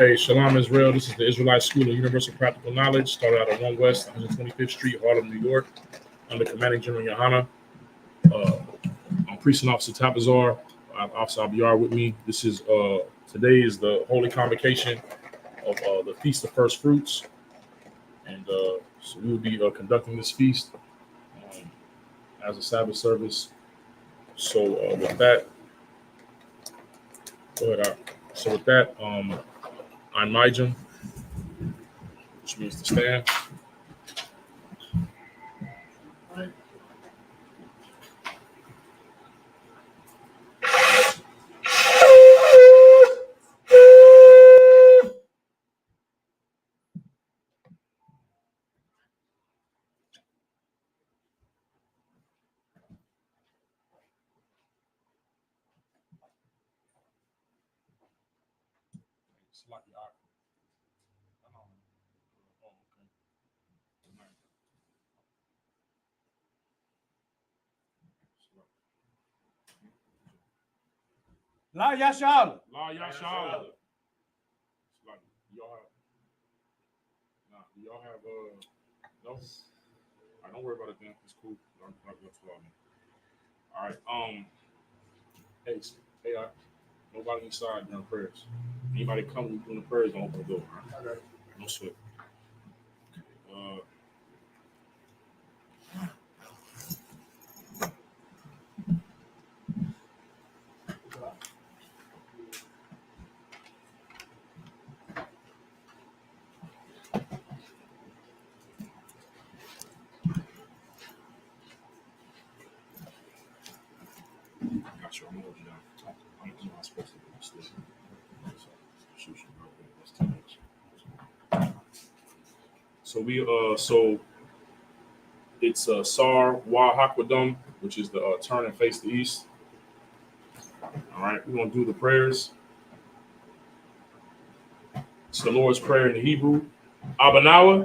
Hey, Shalom Israel. This is the Israelite School of Universal Practical Knowledge. Started out at 1 West, 125th Street, Harlem, New York, under Commanding General Yohana. I'm Precinct Officer Tabazar. Officer Abiyar with me. This is today is the holy convocation of the Feast of Firstfruits, and so we will be conducting this feast as a Sabbath service. So with that, go ahead. So with that, I'm Mijum, which means to stand. Right. La Yashal. La Yashal. Y'all have no? All right, don't worry about it then. It's cool. All right. Hey, nobody inside during prayers. Anybody come during the prayers, don't open the door. All right? No sweat. I'm going down. I'm not supposed to do this. So it's Sar Wa Hakwadum, which is the turn and face the east. All right, we're gonna do the prayers. It's the Lord's Prayer in the Hebrew. Abanawa,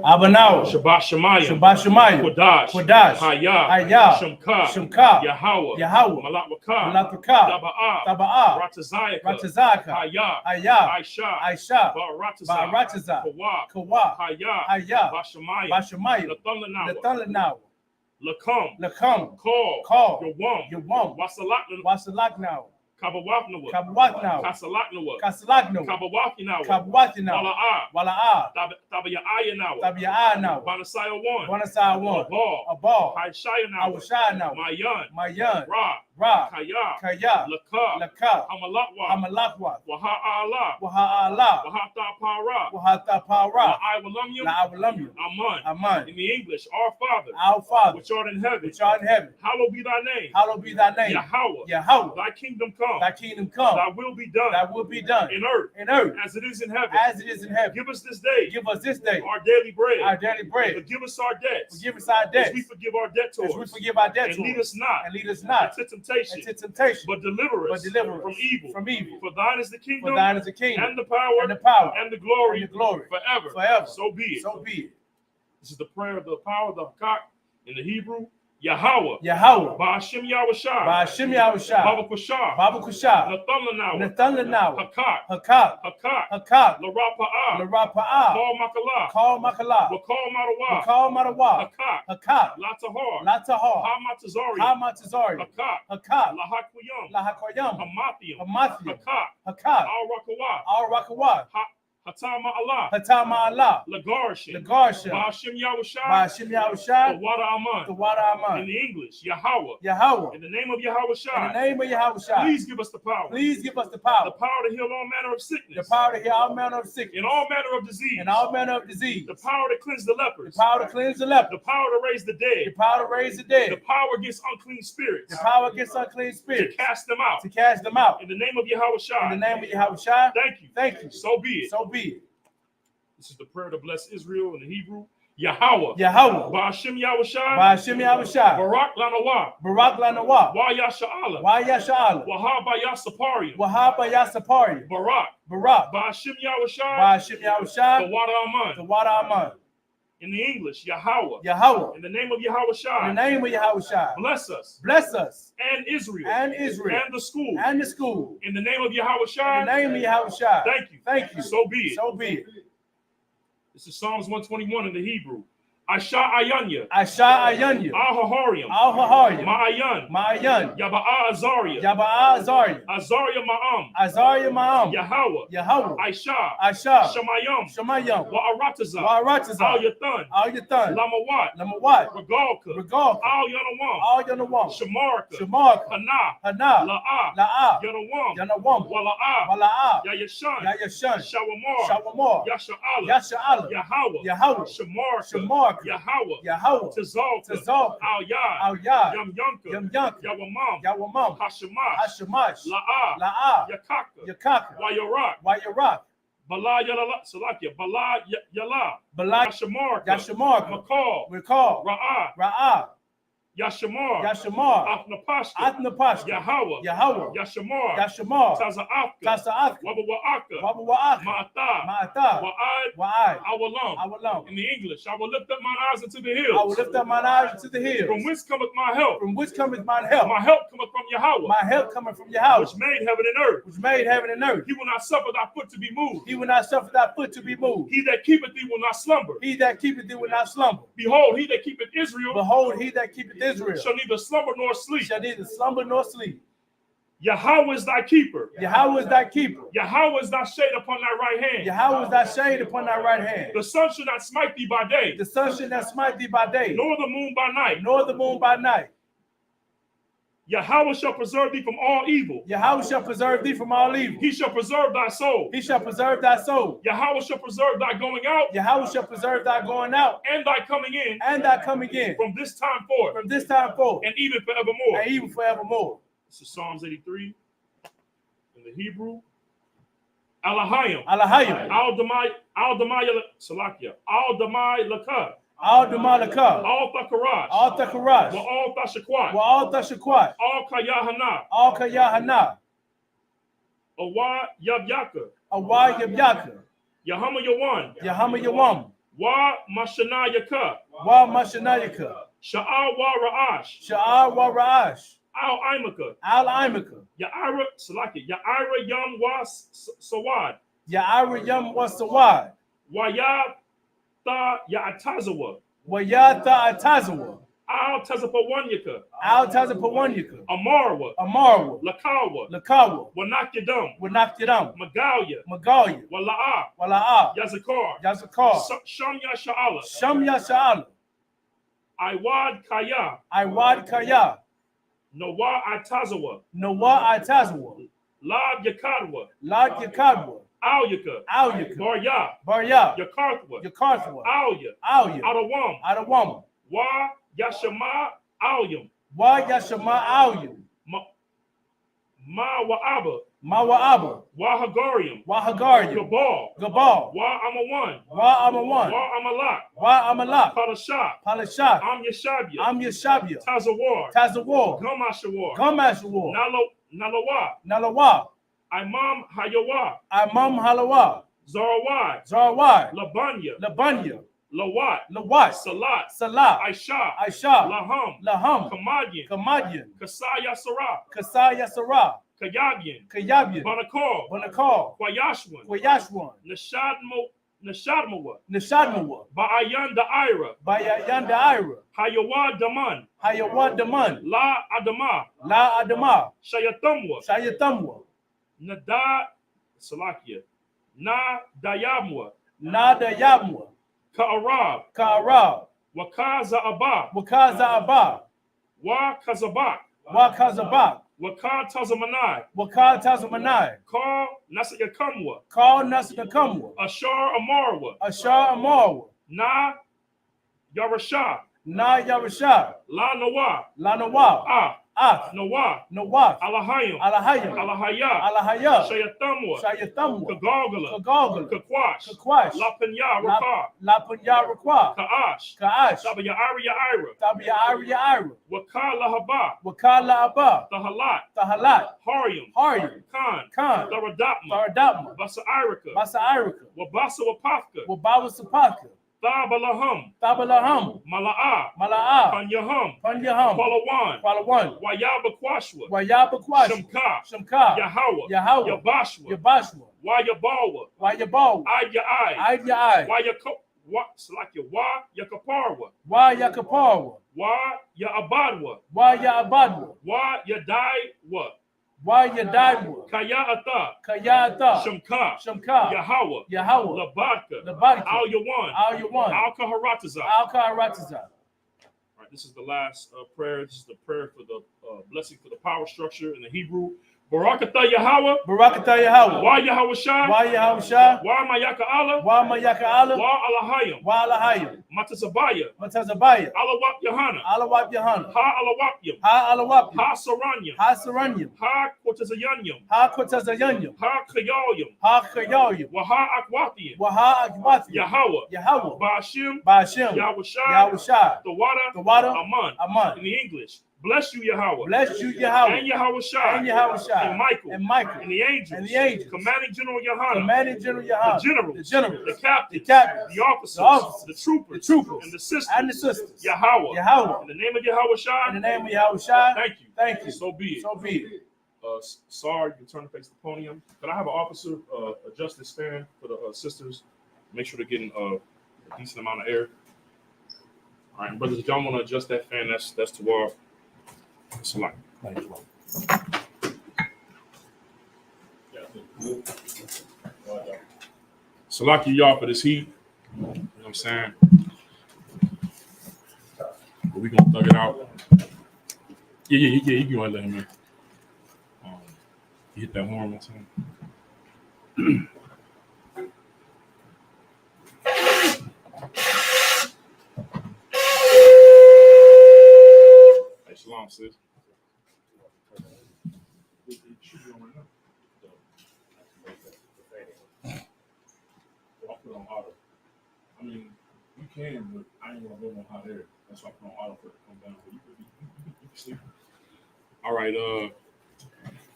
Shabbat Shemayim, Kodash, Hayah, Shemka, Yahweh, Malak Taba'ah, Ratazayaka, Hayah, Aisha, Baratazah, Kawah, Hayah, Bashamayim, Nathanaw, Lakam, Call, Yawam, Wasalaknaw, Kabawaknawa, Kasalaknawa, Kabawakinawa, Wala'ah, Tabia'ayanawa, Banasaya 1, Abal, Awashayanawa, Mayan, Ra, Kaya, Laka, Hamalakwa, Waha'ala, Wahata Para, La'awalamyu, Aman. In the English, our Father, which art in heaven, hallowed be thy name, Yahweh, thy kingdom come, thy will be done, in earth, as it is in heaven, Give us this day, our daily bread, forgive us our debts, as we forgive our debtors, and lead us not into temptation, but deliver us from evil. For thine is the kingdom, and the power, and the glory, forever. So be it. This is the prayer of the power of the Hakak in the Hebrew. Yahweh, Ba'ashem Yahushua, Baba Kushah, Nathanaw, Hakak, Larapa'ah, Kal Makalah, Wakal Madawa, Hakak, Latahar, Hamatazari, Hakak, Lahakwayam, Hamathium, Hakak, Al-Rakawah, Hatama Allah, Lagarsha, Ba'ashem Yahushua, the Wada Aman. In the English, Yahweh. In the name of Yahushua. Please give us the power. The power to heal all manner of sickness. In all manner of disease. The power to cleanse the lepers. The power to raise the dead. The power against unclean spirits. To cast them out. In the name of Yahushua. Thank you. So be it. This is the prayer to bless Israel in the Hebrew. Yahweh. Ba'ashem Yahushua. Barak lanawa. Wa Yasha'ala. Wahaba Yasapari. Barak. Ba'ashem Yahushua. The Wada Aman. In the English, Yahweh. Yahweh. In the name of Yahweh Shai. In the name of Yahweh Shai. Bless us. Bless us. And Israel. And Israel. And the school. And the school. In the name of Yahweh Shai. In the name of Yahweh Shai. Thank you. Thank you. So be it. So be it. This is Psalms 121 in the Hebrew. Asha Ayanya. Asha Ayanya. Al-Hahariam. Al-Hahariam. Ma'ayan. Ma'ayan. Yaba'a Azariah. Yaba'a Azariah. Azariah Ma'am. Azariah Ma'am. Yahweh. Yahweh. Aisha. Aisha. Shemayam. Shemayam. Wa'aratazah. Wa'aratazah. Al-Yathan. Al-Yathan. Lamawat. Lamawat. Regalka. Regalka. Al-Yanawam. Al-Yanawam. Shamarka. Shamarka. Hana. Hana. La'a. La'a. Yanawam. Yanawam. Wala'a. Wala'a. Yayashan. Yayashan. Shawamar. Shawamar. Yasha'ala. Yasha'ala. Yahweh. Yahweh. Shamarka. Shamarka. Yahweh. Yahweh. Tazalka. Tazalka. Al-Yad. Al-Yad. Yam Yunka. Yam Yunka. Yawamam. Yawamam. Hashemash. Hashemash. La'a. La'a. Yakaka. Yakaka. Wayarak. Wayarak. Bala Yala. Salakia. Bala Yala. Bala. Yashamarka. Yashamarka. Makal. Recall. Ra'a. Ra'a. Yashamar. Yashamar. Athnapashka. Athnapashka. Yahweh. Yahweh. Yashamar. Yashamar. Taza'afka. Tasa'afka. Wabawa'aka. Wabawa'aka. Ma'ata. Ma'ata. Wa'ad. Wa'ad. Awalam. Awalam. In the English, I will lift up mine eyes into the I hills. will lift up mine eyes to the hills. From whence cometh my help? From which cometh mine help? My help cometh from Yahweh. My help cometh from Yahweh, Which made heaven and earth. which made heaven and earth. He will not suffer thy foot to be moved. He will not suffer thy foot to be moved. He that keepeth thee will not slumber. He that keepeth thee will not slumber. Behold, he that keepeth Israel Behold, he that keepeth Israel shall neither slumber nor sleep. shall neither slumber nor sleep. Yahweh is thy keeper. Yahweh is thy keeper. Yahweh is thy shade upon thy right hand. Yahweh is thy shade upon thy right hand. The sun shall not smite thee by day, The sun shall not smite thee by day, nor the moon by night. nor the moon by night. Yahweh shall preserve thee from all evil. Yahweh shall preserve thee from all evil. He shall preserve thy soul. He shall preserve thy soul. Yahweh shall preserve thy going out Yahweh shall preserve thy going out and thy coming in and thy coming in from this time forth from this time forth and even forevermore. and even forevermore. This is Psalms 83 in the Hebrew. Alahayim. Alahayim. Al-Damai Salakia. Al-Damai Lakah. Al-Damalakah. Al-Thakarash. Al-Thakarash. Wa-Al-Thashakwat. Wa'al-Tashakwat. Al-Kayahana. Al-Kayahana. Awa Yabyaka. Awa Yabyaka. Yahama Yawan. Yahama Yawam. Wa Mashana Yaka. Wa Mashanayaka. Sha'al Wa Ra'ash. Sha'ar Wa Ra'ash. Al-Imaka. Al-Imaka. Ya'ira Salaki. Ya'ira Yam Wa Sawad. Ya'ara Yam Wa Sawad. Wa Ya Ya'atazawa. Wa Yatha Atazawa. Al-Tazapawanyaka. Al-Tazapawanyaka. Amarwa. Amarwa. Lakawa. Lakawa. Wanakyadam. Wanakyadam. Magalia. Magalia. Wala'a. Wala'a. Yazakar. Yazakar. Shamya Sha'ala. Shamya Sha'ala. Iwad Kaya. Iwad Kaya. Nawa Atazawa. Nawa Atazawa. Lab Yakadwa. Lad Yakadwa. Alyaka. Alyaka. Barya. Barya. Yakarthwa. Yakarthwa. Alya. Alya. Adawam. Adawam. Wa Yashama Alyam. Wa Yashama Alyam. Ma Wa'aba. Mawa'aba. Wa Hagarium. Wa Hagarium. Gabal. Gabal. Wa Amawan. Wa Amawan. Wa Amalak. Wa Amalak. Parashah. Palashah. Am Yashabia. Am Yashabia. Tazawar. Tazawar. Gamashawar. Gamashawar. Nalawa. Nalawa. Imam Hayawa. Imam Halawa. Zarawai. Zarawai. Labanya. Labanya. Lawat. Lawat. Salat. Salah. Aisha. Aisha. Laham. Laham. Kamadian. Kamadian. Kasaya Sarah. Kasaya Sarah. Kayabian. Kayabian. Banakar. Banakar. Kwayashwan. Kwayashwan. Nashadmawa. Nishadmawa. Ba'ayan Da'ira. Bayayan Da'ira. Hayawa Daman. Hayawad Daman. La Adama. La Adama. Shayatamwa. Shayatamwa. Nada Salakia. Na Dayamwa. Nada Yamwa. Ka'arab. Ka'arab. Wakaza Abba. Wakaza Abba. Wa Kazabak. Wakazabak. Waka Tazamanai. Wakad Tazamanai. Call Nasayakamwa. Call Nasanakamwa. Ashar Amarwa. Ashar Amarwa. Na Yarashah. Na Yarashah. La Nawa. La Nawa. Ah. Nawa. Nawaf. Alahayim. Alahayim. Alahaya. Alahaya. Shayatamwa. Shayatamwa. Kagogala. Kagogala. Kakwash. Kakwash. La Panya Rakar. La Punya Rakwa. Ka'ash. Ka'ash. Tabaya Ira. Tabiya Ira Ira. Wakala Haba. Wakala Abba. Tahalat. Tahalat. Harium. Haryum. Khan. Khan. Tharadapma. Taradapma. Basa Irika. Basa Irika. Wabasa Wapafka. Wabawa Sapaka. Thabalahum, Thabalahum, Mala'a, Mala'a, Panyahum, Panyahum, Palawan, Palawan, Wayabakwashwa, Wayabakwashwa, Shamka, Shamka, Yahweh, Yahweh, Yabashwa, Yabashwa, Wayabawa, Wayabaw, Ayai, Ayai, Yakaparwa, Wayakapawa, Wayabadwa, Wayabadwa, Wayadaiwa, Wayadaiwa, Kayata, Kayata, Shamka, Shamka, Yahweh, Yahweh, Labadka, Labadka, Al Yawan, Al Yawan, Al Kaharataza. Al Karatazah. All right, this is the last prayer. This is the prayer for the blessing for the power structure in the Hebrew. Barakatha Yahweh. Barakatah Yahweh. Wa Yahweh Shai. Wa Yahweh Shah. Wa Mayaka Allah. Wa Mayaka Allah. Wa Alahayim. Wa Alahayim. Matazabaya. Matazabaya. Alawap Yahana. Alawap Yahana. Ha Alawapyam. Ha Alawap. Ha Saranyam. Ha Saranyam. Ha Kortazayanyam. Ha Kotazayanyam. Ha Kayalyam. Ha Kayoyam. Wa Ha Akwathiam. Wa Ha Akwathi. Yahweh. Yahweh. Bashim. Bashim. Yahweh Shai. Yahweh Shah. The water. The water. Aman. Aman. In the English. Bless you, Yahweh. Bless you, Yahweh. And Yahweh Shai. And Yahweh Shah. And Michael. And Michael. And the angels. And the angels. Commanding General Yohana. Commanding General Yahweh. The generals. The generals. The captains. The captains. The officers. The officers. The troopers. The troopers. And the sisters. And the sisters. Yahweh. Yahweh. In the name of Yahweh Shai. In the name of Yahweh Shah. Thank you. Thank you. So be it. So be it. Sorry, you can turn and face the podium. Could I have an officer adjust this fan for the sisters? Make sure they're getting a decent amount of air. All right, brothers, if y'all want to adjust that fan, that's to our. It's a lot. Salaki y'all for this heat. You know what I'm saying? But we gonna thug it out. Yeah, you can go ahead and let him in. You hit that horn one time. Hey, shalom, sis. I'll put on auto. I mean, you can, but I ain't gonna go on hot air. That's why I put on auto for it to come down. But you can sleep. All right,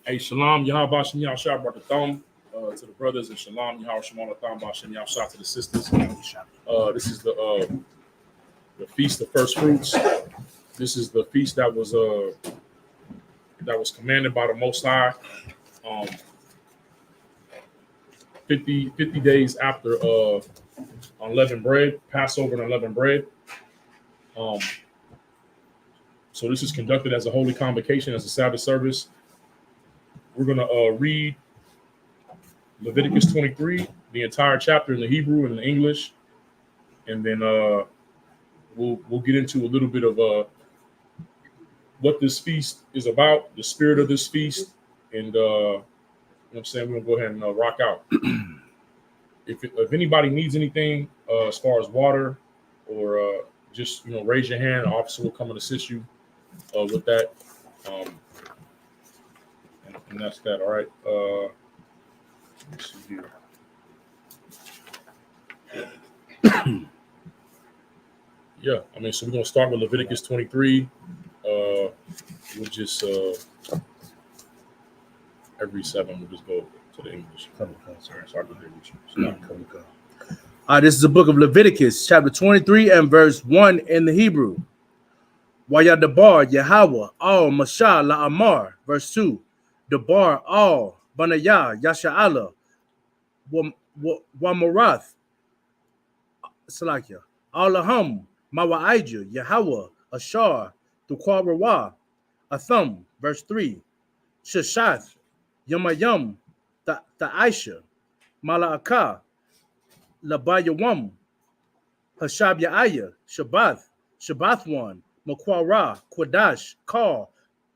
hey, shalom, Yahweh Bashem Yahshua brought the thumb to the brothers, and shalom, Yahweh Shemon Thumb Bashem Yahshua to the sisters. This is the feast of Firstfruits. This is the feast that was commanded by the Most High. 50 days after unleavened bread, Passover and unleavened bread. So this is conducted as a holy convocation, as a Sabbath service. We're going to read Leviticus 23, the entire chapter in the Hebrew and in English, and then we'll get into a little bit of what this feast is about, the spirit of this feast, and you know what I'm saying, we're going to go ahead and rock out. If anybody needs anything as far as water or just, raise your hand. An officer will come and assist you with that. And that's that. All right. Let's see here. Yeah, I mean, so we're gonna start with Leviticus 23. We'll just every 7 we'll just go to the English. Sorry to English. This is the book of Leviticus, chapter 23 and verse 1 in the Hebrew. Wayadabar Yahweh al Mashah la Amar, verse 2. Dabar al Banayah Yasha'ala Wamarath Salakia Allahum Mawa'ijah Yahweh Ashar Tukwarawa Atham, verse 3. Shashath Yamayam Ta'aisha Mala'aka Labayawam Hashab Ya'aya Shabbath 1 Makwara Kwadash Kar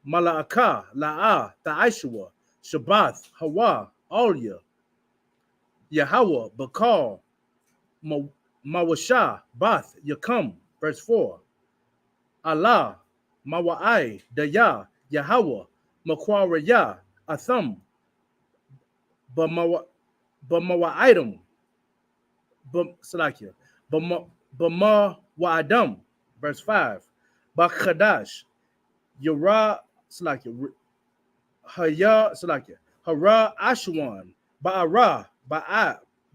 Mala'aka La'a Ta'aishwa Shabbath Hawa Alya Yahweh Bakar Mawasha Bath Yakam, verse 4. Allah Mawa'ai Daya Yahweh Makwaraya Atham Bamawa'idam Salakia Bama Wa'adam, verse 5. Bakhadash Yara Salakia Haya Salakia Hara Ashwan Ba'ara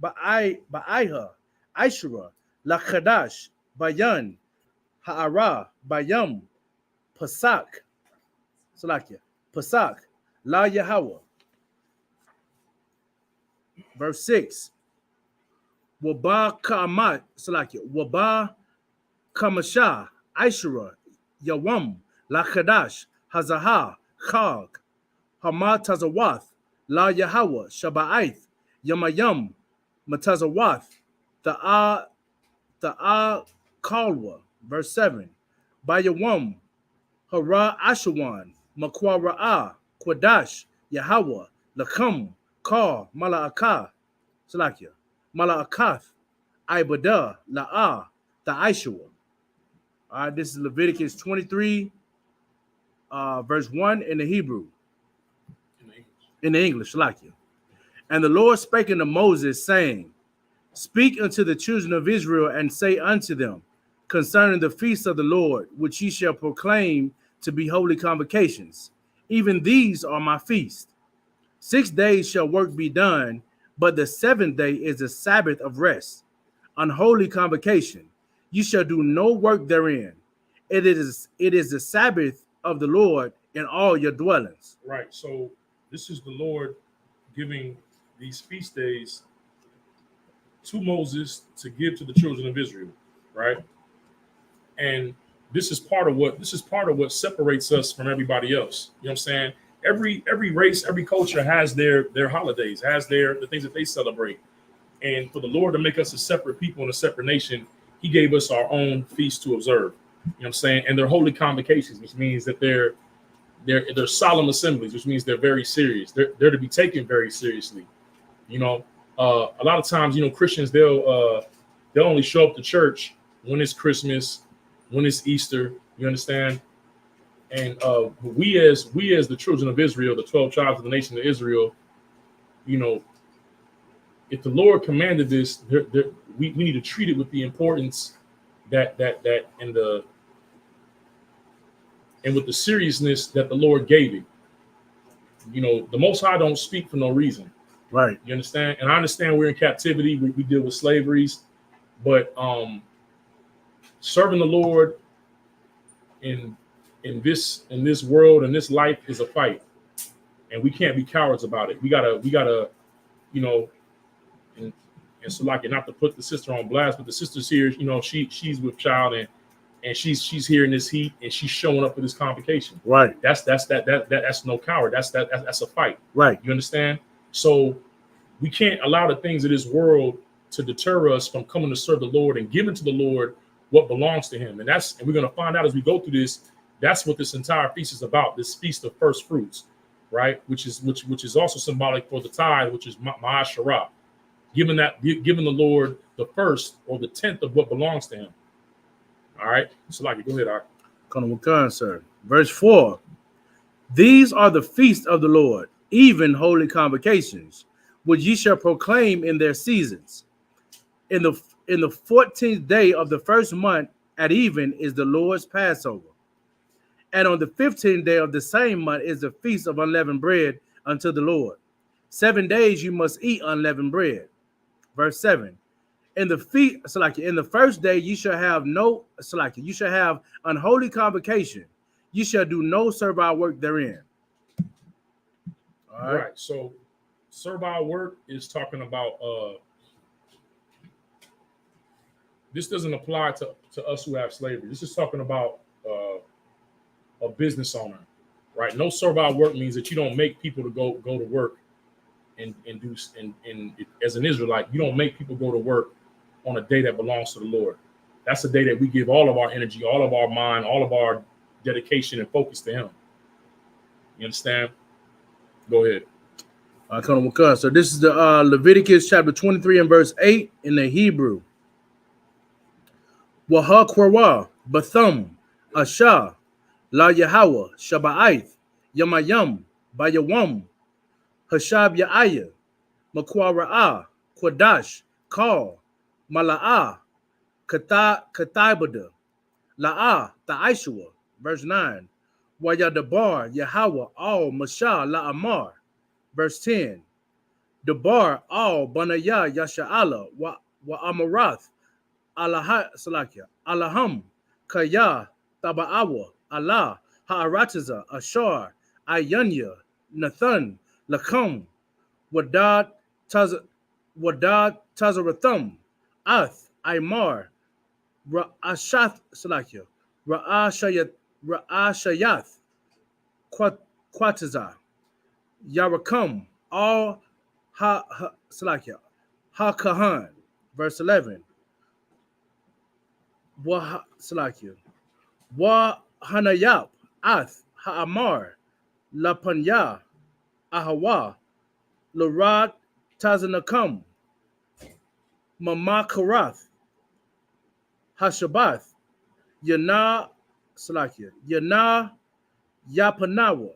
Ba'aiha Aishara Lakadash, Bayan, Ha'ara, Bayam, Pasak, Salakia, Pasak, La Yahweh. Verse 6. Waba Ka'amat, Salakia, Waba Kamashah, Aishura, Yawam, Lakadash, Hazaha, Chag, Hamad Tazawath, La Yahweh, Shaba'ith, Yamayam, Matazawath, Ta'a Kalwa. Verse 7. Bayawam, Hara Ashawan, Makwara'a, Kwadash, Yahweh, Lakam, Ka, Mala'akah, Salakia, Mala'akath, Ibada, La'a, Ta'ishua. All right, this is Leviticus 23, verse 1 in the Hebrew. In the English, Salakia. And the Lord spake unto Moses, saying, Speak unto the children of Israel, and say unto them, concerning the feasts of the Lord, which ye shall proclaim to be holy convocations. Even these are my feasts. 6 days shall work be done, but the 7th day is the Sabbath of rest, an holy convocation. You shall do no work therein. It is the Sabbath of the Lord in all your dwellings. Right. So this is the Lord giving these feast days to Moses to give to the children of Israel, right? And this is part of what separates us from everybody else. You know what I'm saying? Every race, every culture has their holidays, has the things that they celebrate. And for the Lord to make us a separate people and a separate nation, he gave us our own feast to observe. You know what I'm saying? And they're holy convocations, which means that they're solemn assemblies, which means they're very serious. They're to be taken very seriously. You know, a lot of times, you know, Christians, they'll only show up to church when it's Christmas, when it's Easter. You understand? And we as the children of Israel, the 12 tribes of the nation of Israel, you know, if the Lord commanded this, we need to treat it with the importance that and with the seriousness that the Lord gave it. You know, the Most High don't speak for no reason. Right. You understand? And I understand we're in captivity. We deal with slaveries, but serving the Lord in this world and this life is a fight, and we can't be cowards about it. We gotta, you know, and so like, not to put the sister on blast, but the sister's here. You know, she's with child, and she's here in this heat, and she's showing up for this convocation. Right. That's no coward. That's a fight. Right. You understand? So we can't allow the things of this world to deter us from coming to serve the Lord and giving to the Lord what belongs to him. And we're going to find out as we go through this. That's what this entire feast is about. This feast of first fruits, right? Which is also symbolic for the tithe, which is Ma'asharah, giving the Lord the first or the 10th of what belongs to him. All right. So like, go ahead, Art. Sir. Verse 4. These are the feasts of the Lord, even holy convocations, which ye shall proclaim in their seasons. In the 14th day of the first month at even is the Lord's Passover. And on the 15th day of the same month is the feast of unleavened bread unto the Lord. 7 days you must eat unleavened bread. Verse 7. In the first day you shall have you shall have unholy convocation. You shall do no servile work therein. All right. So servile work is talking about this doesn't apply to us who have slavery. This is talking about a business owner, right? No servile work means that you don't make people to go to work and do as an Israelite, you don't make people go to work on a day that belongs to the Lord. That's a day that we give all of our energy, all of our mind, all of our dedication and focus to him. You understand? Go ahead. So this is the Leviticus chapter 23 and verse 8 in the Hebrew. Waha Kwarwa, Bathum, Asha, La Yahweh, Shaba'ith, Yamayam, Bayawam, Hashab Ya'aya, Makwara'ah, Kwadash, Kal, Mala'ah, Kataibada, La'ah, Ta'ishua. Verse 9. Wayadabar, Yahweh, Al, Mashah, La'amar. Verse 10. Dabar, Al, Banaya, Yasha'ala, Wa Amarath, Alaham, Kaya, Taba'awa, Allah, Ha'aratiza, Ashar, Ayanya, Nathan, Lakam, Wadad, Tazaratham, Ath, Aymar, Ra'ashath, Salakia, Ra'ashayath, Quatiza, Yarakam, all Salakia, Ha-Kahan, verse 11. Salakia. Hanayap, Ath, Ha'amar, Lapanya, Ahawa, Larad, Tazanakam, Mamakarath, Hashabath, Yana, Salakia, Yana, Yapanawa,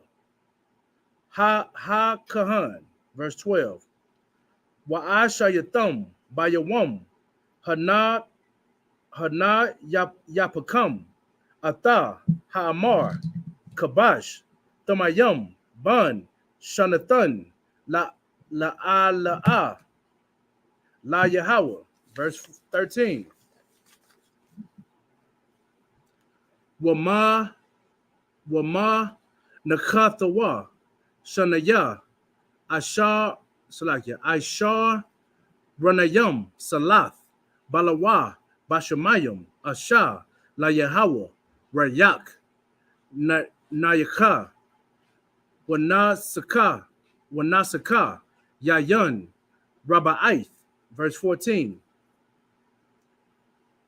Ha-Kahan, verse 12. Wa'asha Yatham, Bayawam, Hana Yapakam, Atha, Ha'amar, Kabash, Thamayam, Ban, Shanathan, La Yahweh, verse 13. Wama Nakathawa, Shanaya, Ashar, Ranayam, Salath, Balawa, Bashamayam, Ashar, La Yahweh, Rayak, Nayaka, Wanasaka, Yayan, Rabbaith, verse 14.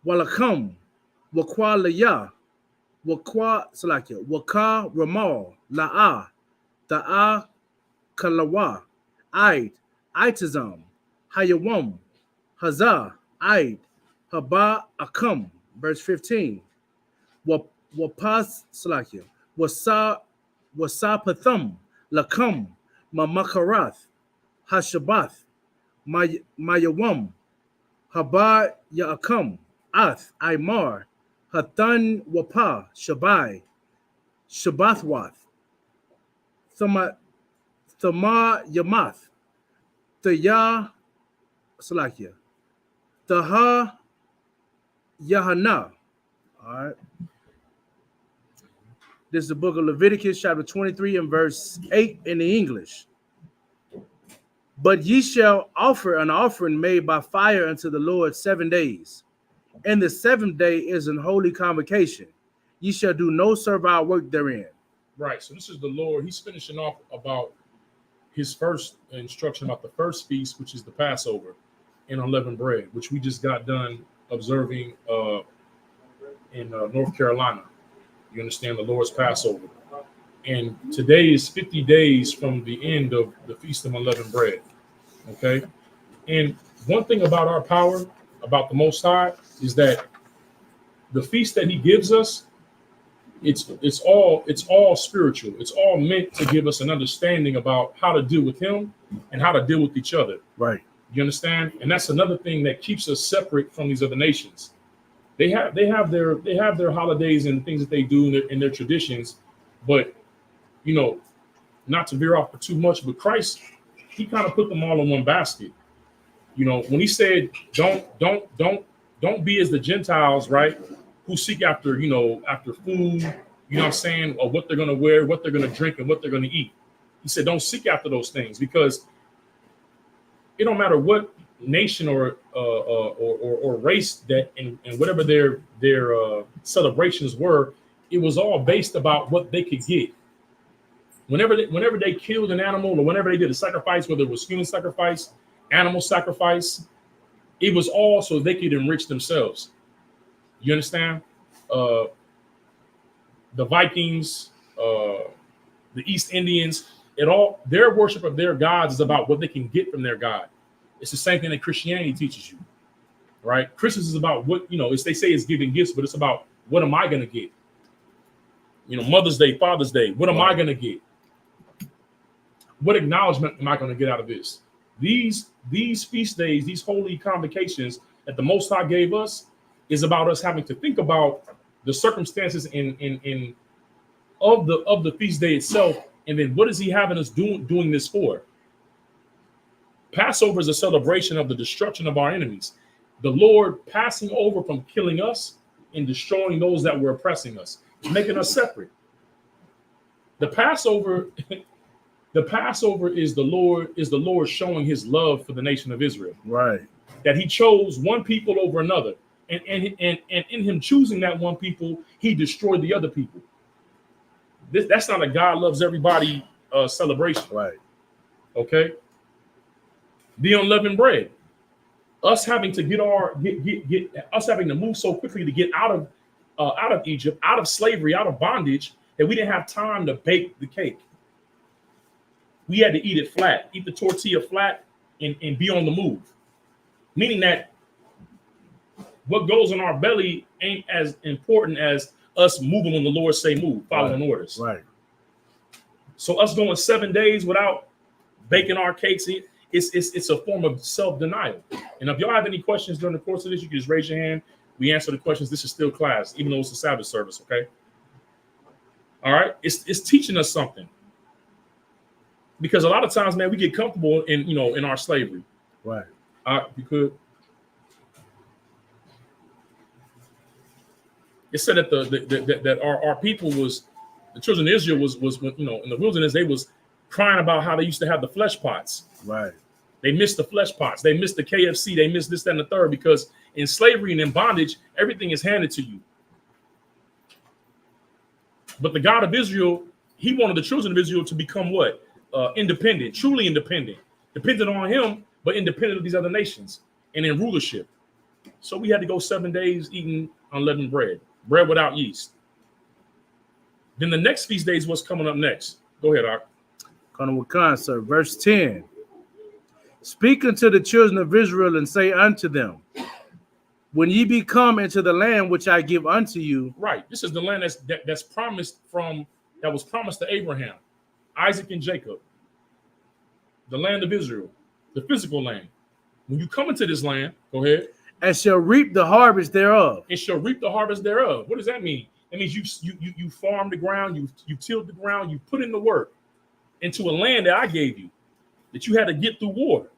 Walakam, Wakwalaya, Waka Ramal, La'a, Ta'a Kalawa, Aid, Itazam, Hayawam, Hazah, Aid, Haba Akam, verse 15. Wapas Salakia, Wasapatham, Lakam, Mamakarath, Hashabath, Mayawam, Haba Yaakam, Ath, Aymar, Hathan Wapa, Shabai, Shabathwath, Thama Yamath, Thaya Salakia, Taha Yahana. All right. This is the book of Leviticus, chapter 23 and verse 8 in the English. But ye shall offer an offering made by fire unto the Lord 7 days. And the 7th day is an holy convocation. Ye shall do no servile work therein. Right. So this is the Lord. He's finishing off about his first instruction about the first feast, which is the Passover and unleavened bread, which we just got done observing in North Carolina. You understand, the Lord's Passover. And today is 50 days from the end of the Feast of Unleavened Bread. Okay. And one thing about our power, about the Most High, is that the feast that he gives us, it's all spiritual. It's all meant to give us an understanding about how to deal with him and how to deal with each other. Right. You understand? And that's another thing that keeps us separate from these other nations. They have their holidays and the things that they do in their traditions, but you know, not to veer off for too much, but Christ, he kind of put them all in one basket. You know, when he said, don't be as the Gentiles, right? Who seek after, after food, you know what I'm saying, or what they're going to wear, what they're going to drink, and what they're going to eat. He said, don't seek after those things, because it don't matter what nation or race that and whatever their celebrations were, it was all based about what they could get. Whenever they killed an animal, or whenever they did a sacrifice, whether it was human sacrifice, animal sacrifice, it was all so they could enrich themselves. You understand? The Vikings, the East Indians, their worship of their gods is about what they can get from their God. It's the same thing that Christianity teaches you, right? Christmas is about what, they say it's giving gifts, but it's about what am I going to get? Mother's Day, Father's Day, what am I going to get? What acknowledgement am I going to get out of this? These feast days, these holy convocations that the Most High gave us is about us having to think about the circumstances of the feast day itself, and then what is he having us doing this for? Passover is a celebration of the destruction of our enemies. the Lord passing over from killing us and destroying those that were oppressing us, making us separate. The Passover, the Passover is the Lord showing his love for the nation of Israel. Right. That he chose one people over another. And in him choosing that one people, he destroyed the other people. That's not a God loves everybody celebration. Right. Okay. The unleavened bread. Us having to us having to move so quickly to get out of Egypt, out of slavery, out of bondage, that we didn't have time to bake the cake. We had to eat it flat, eat the tortilla flat, and be on the move. Meaning that what goes in our belly ain't as important as us moving when the Lord say move, following orders. Right. So us going 7 days without baking our cakes, it's a form of self-denial. And if y'all have any questions during the course of this, you can just raise your hand. We answer the questions. This is still class, even though it's a Sabbath service, okay? All right? It's teaching us something. Because a lot of times, man, we get comfortable in our slavery. Right. You could. It said that that our people was, the children of Israel was in the wilderness, they was crying about how they used to have the flesh pots. Right. They missed the flesh pots. They missed the KFC. They missed this, that, and the third, because in slavery and in bondage, everything is handed to you. But the God of Israel, he wanted the children of Israel to become what? Independent, truly independent, dependent on him, but independent of these other nations and in rulership. So we had to go 7 days eating unleavened bread without yeast. Then the next feast days, what's coming up next? Go ahead, Ark. Sir. Verse 10. Speak unto the children of Israel and say unto them, when ye be come into the land which I give unto you. Right. This is the land that's promised that was promised to Abraham, Isaac, and Jacob. The land of Israel, the physical land. When you come into this land, go ahead. And shall reap the harvest thereof. It shall reap the harvest thereof. What does that mean? That means you farm the ground, you tilled the ground, you put in the work into a land that I gave you, that you had to get through war.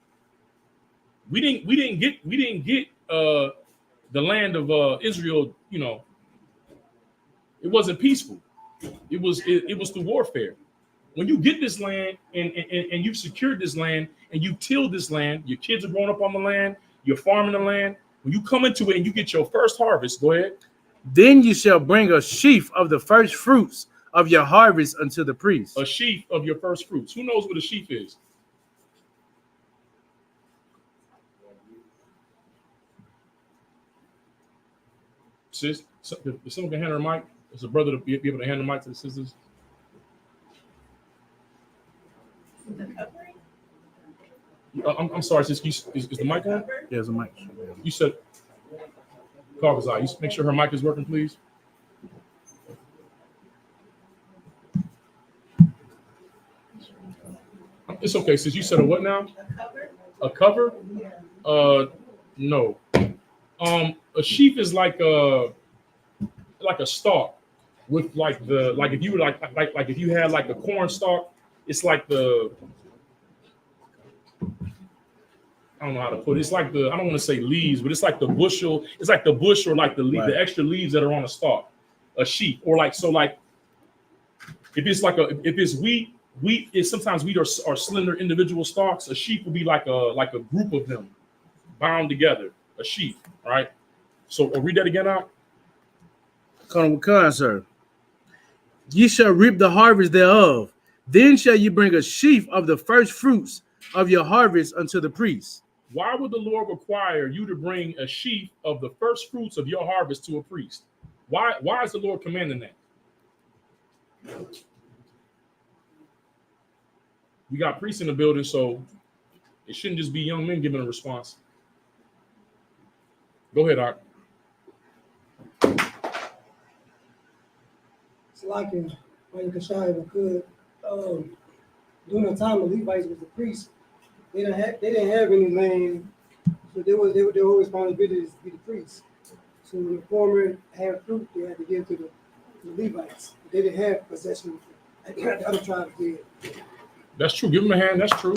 We didn't get the land of Israel. It wasn't peaceful. It was through warfare. When you get this land and you've secured this land and you tilled this land, your kids are growing up on the land, you're farming the land. When you come into it and you get your first harvest, go ahead. Then you shall bring a sheaf of the first fruits of your harvest unto the priest. A sheaf of your first fruits. Who knows what a sheaf is? Sis, if someone can hand her a mic, as a brother to be able to hand the mic to the sisters. The covering? I'm sorry, sis. Is the mic on? Yeah, there's a mic. You said, Carvazai, you make sure her mic is working, please. It's okay, sis. You said a what now? A cover? A cover? No. A sheaf is like a stalk with if you were like if you had like a corn stalk, it's like I don't know how to put it. It's like I don't want to say leaves, but it's like the bushel. It's like the bush or like the leaf, the extra leaves that are on a stalk. A sheaf, or if it's wheat is sometimes wheat are slender individual stalks. A sheaf would be like a group of them bound together. A sheaf, right? So read that again out. Sir. Ye shall reap the harvest thereof. Then shall you bring a sheaf of the first fruits of your harvest unto the priest. Why would the Lord require you to bring a sheaf of the first fruits of your harvest to a priest? Why is the Lord commanding that? We got priests in the building, so it shouldn't just be young men giving a response. Go ahead, Art. It's like in Kashai, if I could. During the time the Levites was the priests, they didn't have any land, so their whole responsibility is to be the priests. So when the former had fruit, they had to give to the Levites. They didn't have possession. The other tribes did. That's true. Give them a hand. That's true.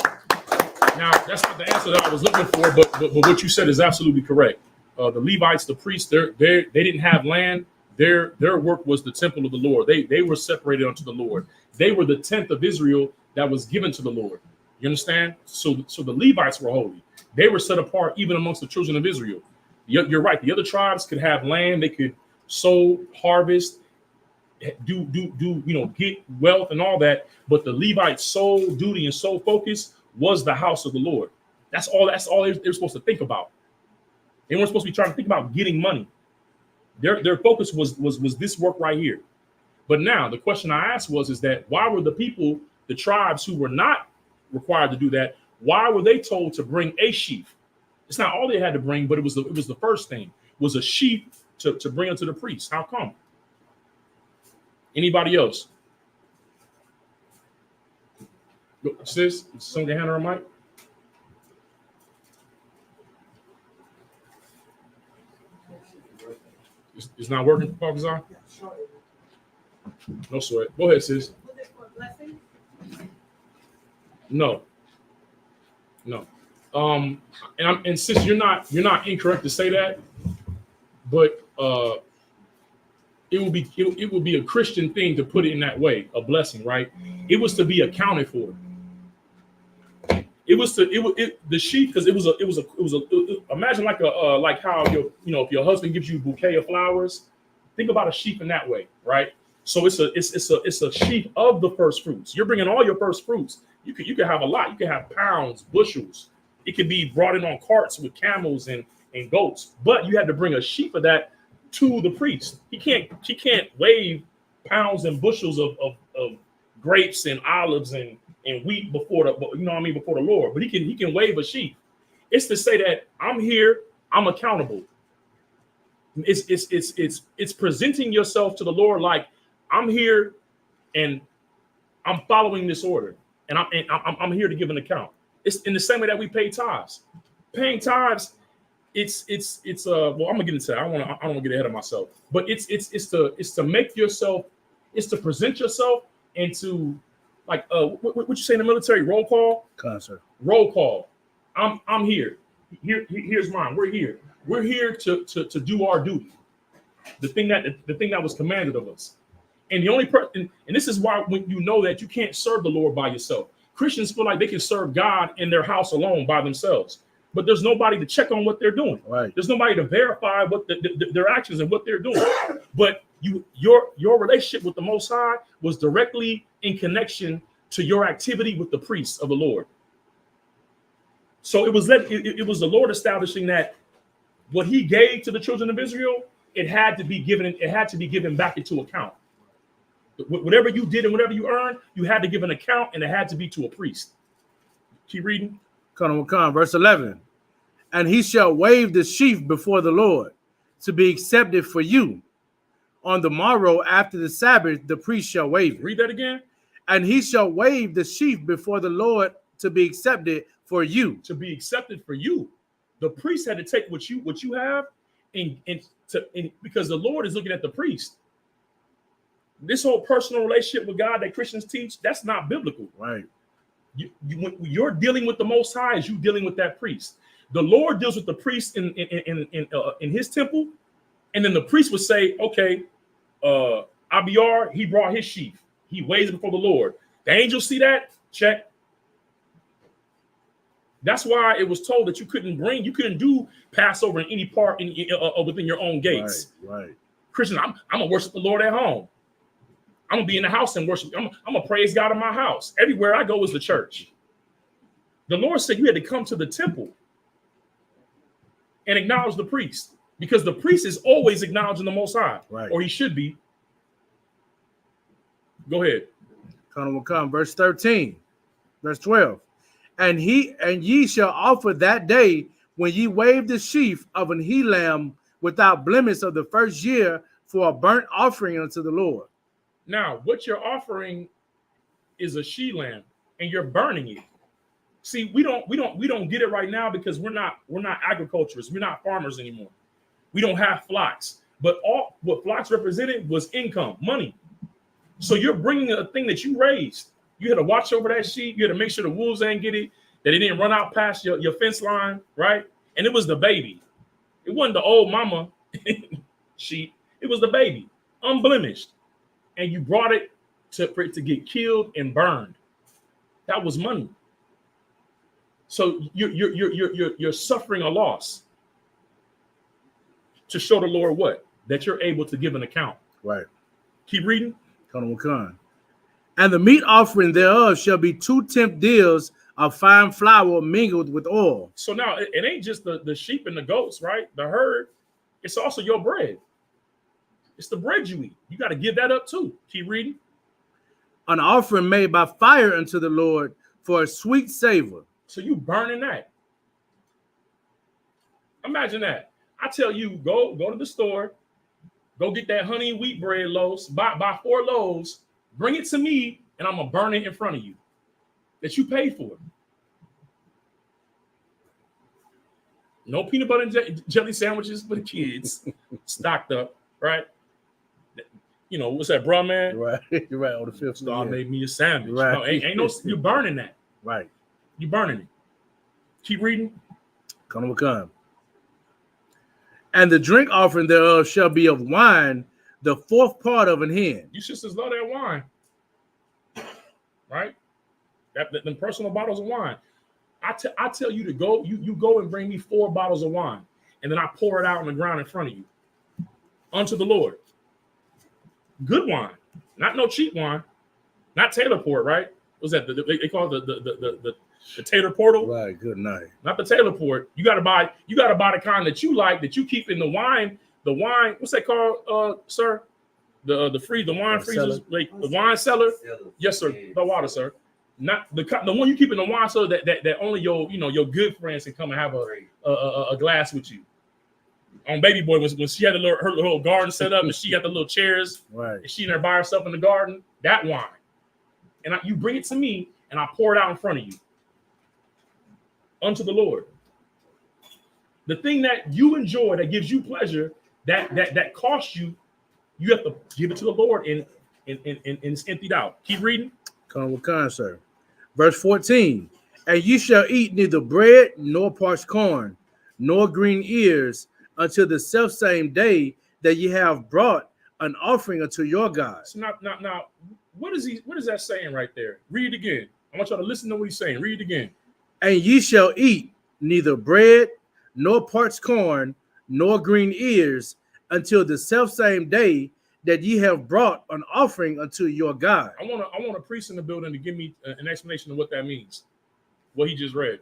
Now, that's not the answer that I was looking for, but what you said is absolutely correct. the Levites, the priests, they didn't have land. Their work was the temple of the Lord. They were separated unto the Lord. They were the 10th of Israel that was given to the Lord. You understand? So the Levites were holy. They were set apart even amongst the children of Israel. You're right. The other tribes could have land. They could sow, harvest, do get wealth and all that. But the Levites' sole duty and sole focus was the house of the Lord. That's all they're supposed to think about. They weren't supposed to be trying to think about getting money. Their focus was this work right here. But now the question I asked is that why were the people, the tribes who were not required to do that, why were they told to bring a sheaf? It's not all they had to bring, but it was the first thing, was a sheaf to bring unto the priest. How come? Anybody else? Sis, someone get hand on her mic? It's not working, Pakistan? No sweat. Go ahead, sis. Was it for a blessing? No. And sis, you're not incorrect to say that, but it would be a Christian thing to put it in that way, a blessing, right? It was to be accounted for. The sheep, because it was a imagine like how if your husband gives you a bouquet of flowers, think about a sheep in that way, right? So it's a sheep of the first fruits. You're bringing all your first fruits. You could have a lot. You could have pounds, bushels. It could be brought in on carts with camels and goats. But you had to bring a sheep of that to the priest. She can't wave pounds and bushels of grapes and olives and wheat before the Lord. But he can wave a sheep. It's to say that I'm here, I'm accountable. It's presenting yourself to the Lord like I'm here and I'm following this order, and I'm here to give an account. It's in the same way that we pay tithes. Paying tithes, it's well, I'm gonna get into that. I don't want to get ahead of myself, but it's to make yourself, it's to present yourself and to like what you say in the military, roll call, concert, roll call. I'm here. Here's mine. We're here. We're here to do our duty. The thing that was commanded of us. And the only person, and this is why when you know that you can't serve the Lord by yourself. Christians feel like they can serve God in their house alone by themselves, but there's nobody to check on what they're doing. Right. There's nobody to verify what their actions and what they're doing. But your relationship with the Most High was directly in connection to your activity with the priests of the Lord. So it was the Lord establishing that what He gave to the children of Israel, it had to be given back into account. Whatever you did and whatever you earned, you had to give an account, and it had to be to a priest. Keep reading. Verse 11. And he shall wave the sheaf before the Lord to be accepted for you. On the morrow after the Sabbath, the priest shall wave it. Read that again. And he shall wave the sheaf before the Lord to be accepted for you. To be accepted for you. The priest had to take what you have and because the Lord is looking at the priest. This whole personal relationship with God that Christians teach, that's not biblical. Right. When you're dealing with the Most High, is you dealing with that priest. The Lord deals with the priest in His temple, and then the priest would say, "Okay, Abiar, he brought his sheaf. He waves it before the Lord. The angels see that. Check." That's why it was told that you couldn't do Passover in any part within your own gates. Right. Christian, I'm gonna worship the Lord at home. I'm gonna be in the house and worship. I'm gonna praise God in my house. Everywhere I go is the church. The Lord said you had to come to the temple and acknowledge the priest, because the priest is always acknowledging the Most High, right, or he should be. Go ahead. Verse 13, verse 12. And ye shall offer that day when ye wave the sheaf of an he lamb without blemish of the first year for a burnt offering unto the Lord. Now, what you're offering is a she lamb, and you're burning it. See, we don't get it right now because we're not agriculturists. We're not farmers anymore. We don't have flocks. But all what flocks represented was income, money. So you're bringing a thing that you raised. You had to watch over that sheep. You had to make sure the wolves ain't get it, that it didn't run out past your fence line, right? And it was the baby. It wasn't the old mama sheep. It was the baby, unblemished. And you brought it for it to get killed and burned. That was money. So you're suffering a loss to show the Lord what? That you're able to give an account. Right. Keep reading. And the meat offering thereof shall be 2/10 deals of fine flour mingled with oil. So now it ain't just the sheep and the goats, right? The herd. It's also your bread. It's the bread you eat. You got to give that up too. Keep reading. An offering made by fire unto the Lord for a sweet savor. So you burning that. Imagine that. I tell you, go to the store, go get that honey and wheat bread loaves, buy 4 loaves, bring it to me, and I'm gonna burn it in front of you. That you paid for. No peanut butter and jelly sandwiches for the kids, stocked up, right? You know, what's that, bro, man? Right, you're right. On the 5th So I made me a sandwich. Right. No, ain't no, you're burning that. Right. You burning it. Keep reading. Come. And the drink offering thereof shall be of wine, the 4th part of an hin. You sisters love that wine, right? Them personal bottles of wine. I tell you to go. You go and bring me 4 bottles of wine, and then I pour it out on the ground in front of you, unto the Lord. Good wine, not no cheap wine, not Taylor Port, right? What's that? They call it the Taylor Portal. Right. Good night. Not the Taylor Port. You gotta buy the kind that you like, that you keep in the wine. The wine. What's that called, sir? The wine freezers, like the wine cellar. Yes, sir. The water, sir. Not the one you keep in the wine cellar that only your good friends can come and have a glass with you. On Baby Boy, when she had her little garden set up and she got the little chairs, right? And she in there by herself in the garden. That wine, and you bring it to me, and I pour it out in front of you, unto the Lord. The thing that you enjoy, that gives you pleasure, that costs you, you have to give it to the Lord, and it's emptied out. Keep reading. Come, sir. Verse 14. And ye shall eat neither bread nor parched corn, nor green ears, until the selfsame day that ye have brought an offering unto your God. So now, what is that saying right there? Read it again. I want y'all to listen to what he's saying. Read it again. And ye shall eat neither bread nor parched corn, nor green ears, until the selfsame day that ye have brought an offering unto your God. I want a priest in the building to give me an explanation of what that means. What he just read.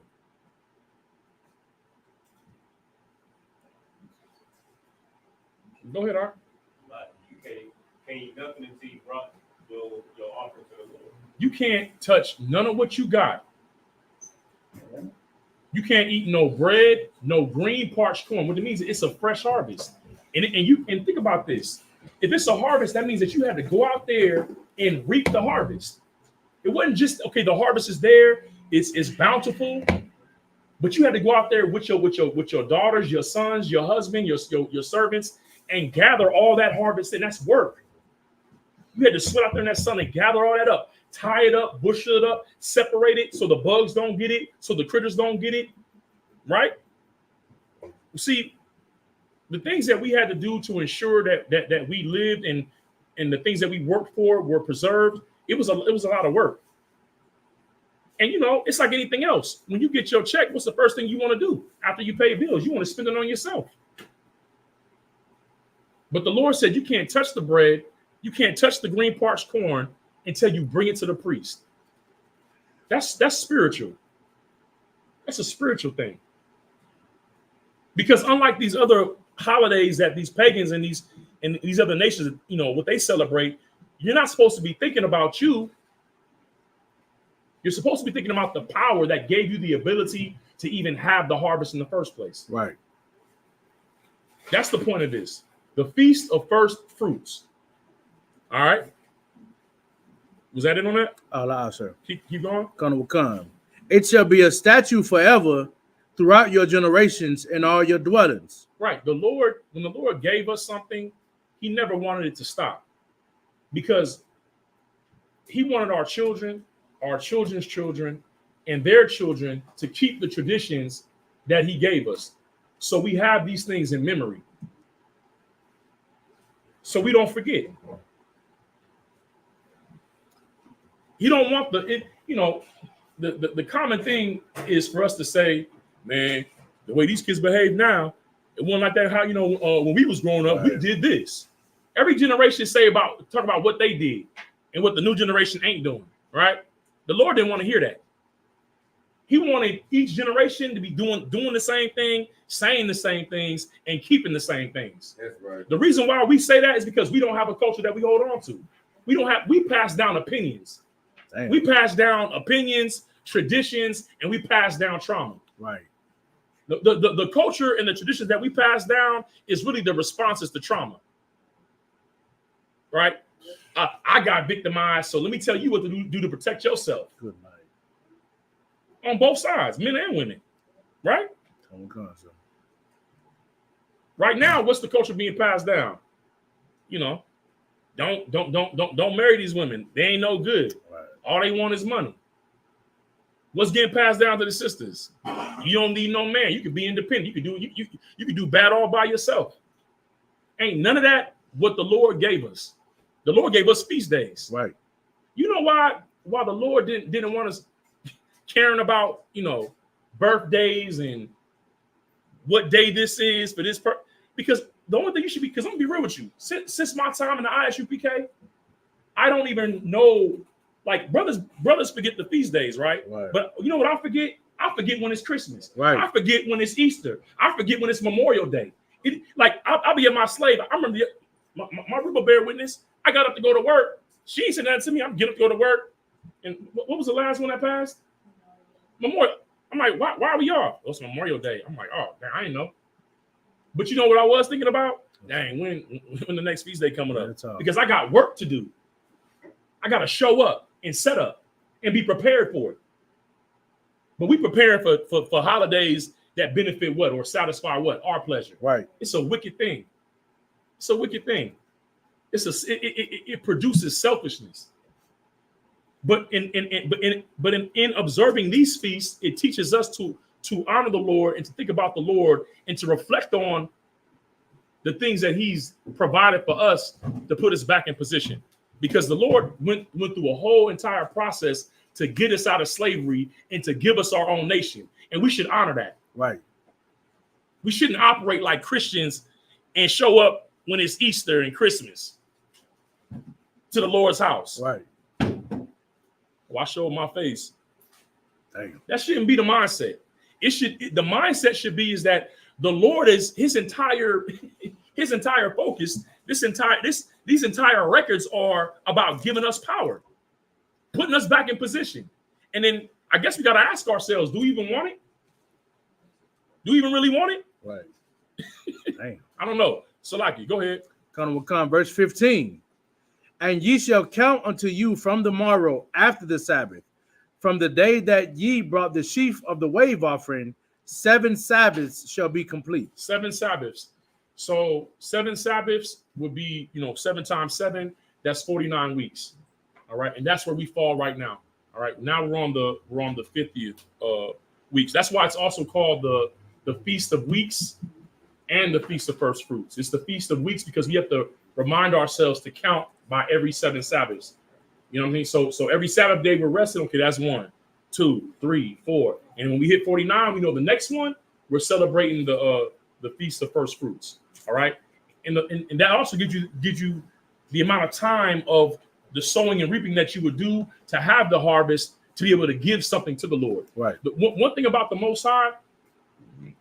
Go ahead, Art. You can't eat nothing until you brought your offering to the Lord. You can't touch none of what you got. You can't eat no bread, no green parched corn. What it means is it's a fresh harvest. And think about this. If it's a harvest, that means that you had to go out there and reap the harvest. It wasn't just, okay, the harvest is there, it's bountiful, but you had to go out there with your daughters, your sons, your husband, your servants, and gather all that harvest, and that's work. You had to sweat out there in that sun and gather all that up, tie it up, bushel it up, separate it so the bugs don't get it, so the critters don't get it, right? See, the things that we had to do to ensure that we lived and the things that we worked for were preserved, it was a lot of work. And it's like anything else. When you get your check, what's the first thing you want to do after you pay bills? You want to spend it on yourself. But the Lord said you can't touch the bread, you can't touch the green parched corn until you bring it to the priest. That's spiritual. That's a spiritual thing. Because unlike these other holidays that these pagans and these other nations, what they celebrate, you're not supposed to be thinking about you. You're supposed to be thinking about the power that gave you the ability to even have the harvest in the first place. Right. That's the point of this. The Feast of First Fruits. All right. Was that it on that? Allah, sir. Keep going. Come. It shall be a statute forever throughout your generations and all your dwellings. Right. When the Lord gave us something, he never wanted it to stop, because he wanted our children, our children's children, and their children to keep the traditions that he gave us. So we have these things in memory, so we don't forget. You don't want the common thing is for us to say, man, the way these kids behave now, it wasn't like that. How when we was growing up, we did this. Every generation talk about what they did and what the new generation ain't doing. Right? The Lord didn't want to hear that. He wanted each generation to be doing the same thing, saying the same things, and keeping the same things. That's right. The reason why we say that is because we don't have a culture that we hold on to. We pass down opinions. Damn. We pass down opinions, traditions, and we pass down trauma. Right. The culture and the traditions that we pass down is really the responses to trauma. Right? I got victimized, so let me tell you what to do to protect yourself. Good night. On both sides, men and women. Right? Right now, what's the culture being passed down? Don't marry these women. They ain't no good. Right. All they want is money. What's getting passed down to the sisters? You don't need no man. You can be independent. You can do bad all by yourself. Ain't none of that what the Lord gave us. The Lord gave us feast days. Right. You know why the Lord didn't want us caring about birthdays and what day this is for this because the only thing you should be, because I'm gonna be real with you, since my time in the ISUPK, I don't even know, like brothers forget the feast days, right? But you know what I forget? I forget when it's Christmas. Right. I forget when it's Easter. I forget when it's Memorial Day. I'll be at my slave. I remember my Ruba bear witness. I got up to go to work. She ain't said nothing to me. I'm getting up to go to work. And what was the last one that passed? Memorial. I'm like, why are we off? It's Memorial Day. I'm like, oh, man, I didn't know. But you know what I was thinking about? Dang, when the next feast day coming up? Because I got work to do. I got to show up and set up and be prepared for it. But we preparing for holidays that benefit what or satisfy what? Our pleasure. Right. It's a wicked thing. It's a wicked thing. It produces selfishness. But in observing these feasts, it teaches us to honor the Lord and to think about the Lord and to reflect on the things that He's provided for us to put us back in position. Because the Lord went through a whole entire process to get us out of slavery and to give us our own nation. And we should honor that. Right. We shouldn't operate like Christians and show up when it's Easter and Christmas to the Lord's house. Right. I showed my face. Damn. That shouldn't be the mindset. The mindset should be is that the Lord is his entire focus. These entire records are about giving us power, putting us back in position. And then I guess we got to ask ourselves, do we even want it? Do we even really want it? Right. Damn. I don't know. Salaki, go ahead. Verse 15. And ye shall count unto you from the morrow after the Sabbath, from the day that ye brought the sheaf of the wave offering, 7 Sabbaths shall be complete. 7 Sabbaths. So 7 Sabbaths would be, 7 times 7. That's 49 weeks. All right, and that's where we fall right now. All right, now we're on the 50th weeks. That's why it's also called the Feast of Weeks and the Feast of First Fruits. It's the Feast of Weeks because we have to remind ourselves to count by every 7 Sabbaths. You know what I mean? So every Sabbath day we're resting. Okay, that's 1, 2, 3, 4. And when we hit 49, we know the next one, we're celebrating the Feast of First Fruits. All right. And that also gives you the amount of time of the sowing and reaping that you would do to have the harvest to be able to give something to the Lord. Right. But one thing about the Most High,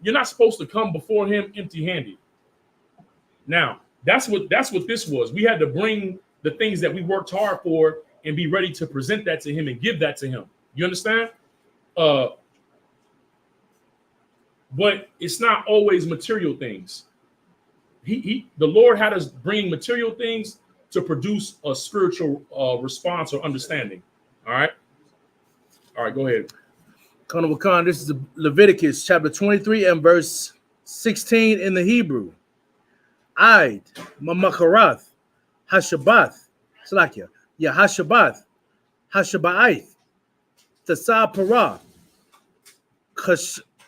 you're not supposed to come before Him empty-handed. Now, that's what this was. We had to bring the things that we worked hard for and be ready to present that to Him and give that to Him. You understand? But it's not always material things. The Lord had us bring material things to produce a spiritual response or understanding. All right, go ahead. Khan, this is Leviticus chapter 23 and verse 16 in the Hebrew. Eid, Mamacharath, Hashabath, Slakia, Hashabath, Hashaba'ith, Tasa Parah,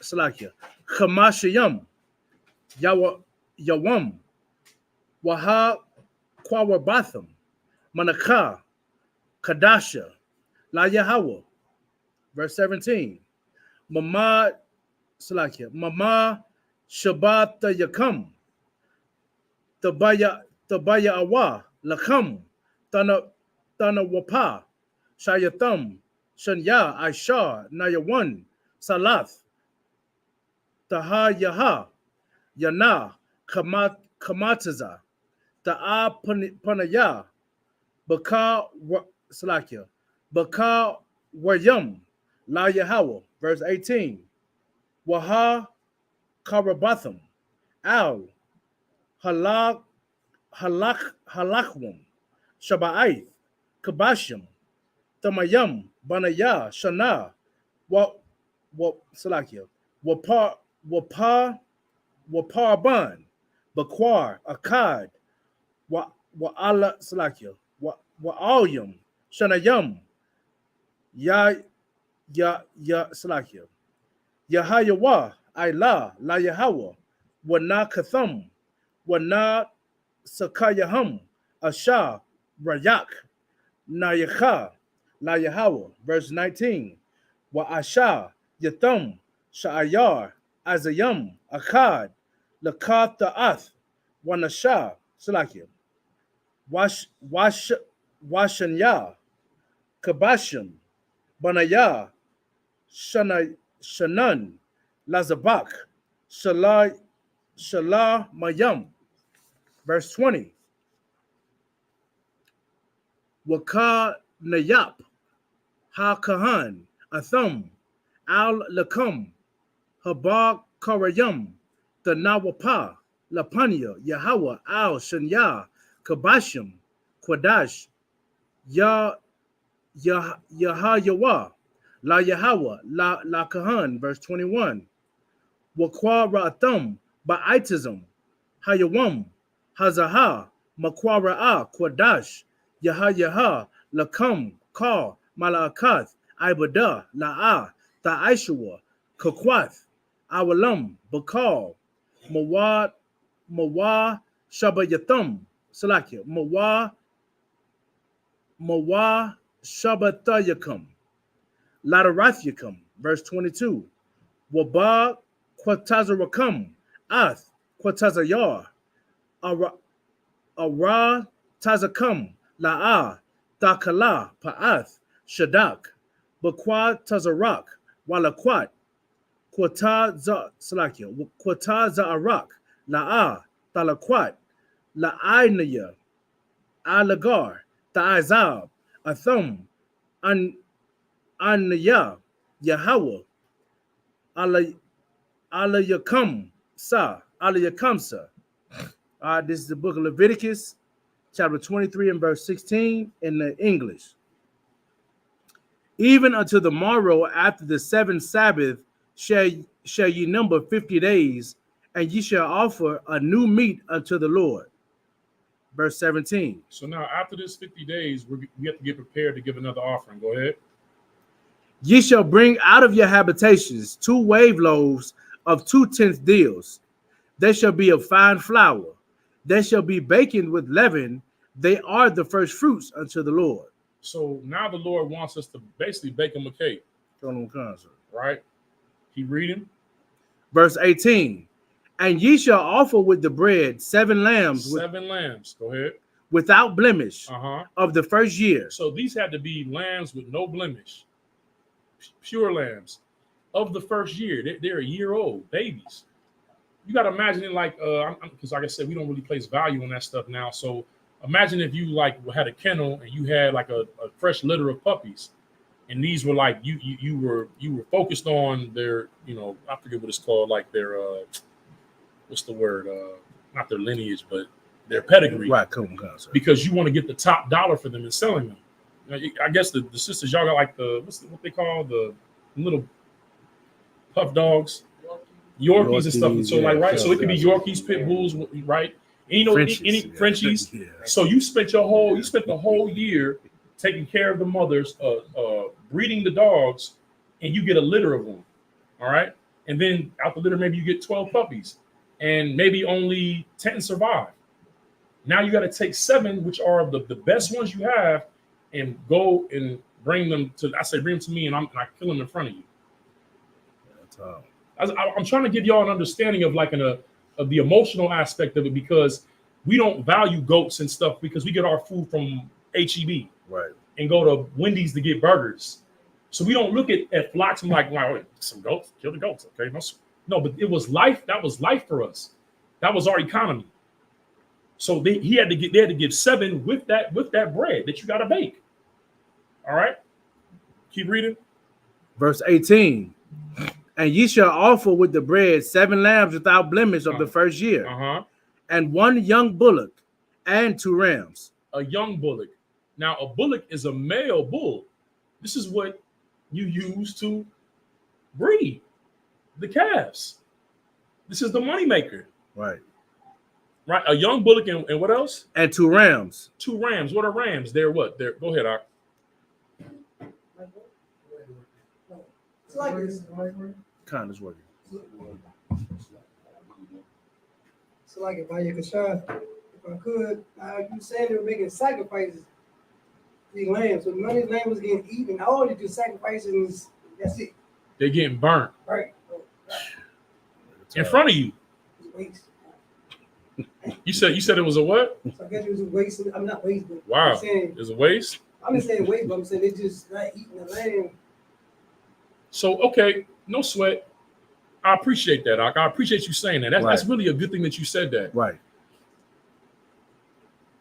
Slakia, Kamashayam, Yawam, Waha Kwawabatham, Manakah, Kadasha, La Yahweh. Verse 17. Mama Salakia, Mama Shabbat Yakam, Tabaya Awa, Lakam, Tana Wapa, Shayatham, Shanya, Aisha, Nayawan, Salath, Taha Yaha, Yana, Kamataza, Ta'a Panaya, Baka Salakia, Baka Wayam, La Yahweh. Verse 18. Waha Karabatham, Al Halakwam, Shaba'ith, Kabashim, Tamayam, Banaya, Shana, Salakia, Waparban, Bakwar, Akkad, Wa'ala Salakia, Wa'alyam, Shanayam, Salakia, Yahayawa, Ayla, La Yahweh, Wana Katham, Wana Sakayaham, Asha, Rayak, Nayacha, La Yahweh. Verse 19. Wa Asha, Yatham, Sha'ayar, Azayam, Akkad, Lakat Ta'ath, Wanasha, Salakia, Washanya, Kabashim, Banaya, Shanan, Lazabak, Shalah Mayam. Verse 20. Waka Nayap, Ha Kahan, Atham, Al Lakam, Habak Karayam, the Nawapa, Lapania, Yahweh, Al Shanya, Kabashim, Kwadash, Yahayawa, La Yahweh, La Kahan. Verse 21. Wakwara Atham, Ba'aitism, Hayawam, Hazaha, Makwara'a, Kwadash, Yaha, Lakam, Ka, Malakath, Ibada, La'a, Ta'aishua, Kakwath, Awalam, Bakal, Mawa, Shabayatham, Salakia, Mawa, Shabatayakam, Ladarathyakam. Verse 22. Waba, Quatazarakam, Ath, Quatazayar, Ara Tazakam, La'a, Dakala, Pa'ath, Shadak, Bakwa Tazarak, Walakwat, Quata Za'arak, La'a, Talakwat, La'ainaya, Alagar, Ta'azab, Atham, Anaya, Yahweh, Alayakam Sa. This is the book of Leviticus, chapter 23 and verse 16 in the English. Even unto the morrow after the seventh Sabbath shall ye number 50 days, and ye shall offer a new meat unto the Lord. Verse 17. So now after this 50 days, we have to get prepared to give another offering. Go ahead. Ye shall bring out of your habitations 2 wave loaves of 2/10 deals. They shall be of fine flour. They shall be baking with leaven. They are the first fruits unto the Lord. So now the Lord wants us to basically bake him a cake. Right? Keep reading. Verse 18. And ye shall offer with the bread 7 lambs. 7 lambs. Go ahead. Without blemish of the first year. So these had to be lambs with no blemish. Pure lambs of the first year. They're a year old, babies. You got to imagine it like, because like I said, we don't really place value on that stuff now. So imagine if you like had a kennel and you had like a fresh litter of puppies, and these were like you were focused on their, I forget what it's called, like their what's the word? Not their lineage, but their pedigree. Right, come on, because you want to get the top dollar for them and selling them. Now, I guess the sisters, y'all got like what they call the little puff dogs. Yorkies and stuff. So right. So it could be Yorkies, pit bulls, right? And, any Frenchies. Yeah. So you spent the whole year taking care of the mothers, breeding the dogs, and you get a litter of them. All right. And then out the litter, maybe you get 12 puppies. and maybe only 10 survive. Now you got to take 7, which are the best ones you have, and go and bring them to me, and I kill them in front of you. I'm trying to give y'all an understanding of of the emotional aspect of it, because we don't value goats and stuff because we get our food from HEB, right, and go to Wendy's to get burgers. So we don't look at flocks and like, wow, some goats, kill the goats, okay? No, but it was life. That was life for us. That was our economy. So they had to give 7 with that bread that you got to bake. All right, keep reading. Verse 18. And ye shall offer with the bread 7 lambs without blemish of the first year, and 1 young bullock, and 2 rams. A young bullock. Now, a bullock is a male bull. This is what you use to breed the calves. This is the moneymaker. Right. Right. A young bullock and what else? And 2 rams. 2 rams. What are rams? They're what? Go ahead, Ark. It's like this. Kind is working. So like if I could, you saying they were making sacrifices to these lambs. So none of these lambs was getting eaten. All they do sacrifices, that's it. They're getting burnt. Right. In front of you. It's waste. You said it was a what? So I guess it was a waste. I'm not waste, but wow. It was a waste? I'm not saying waste, but I'm saying they just not eating the lamb. So, okay, no sweat. I appreciate that, Ark. I appreciate you saying that. That's really a good thing that you said that. Right.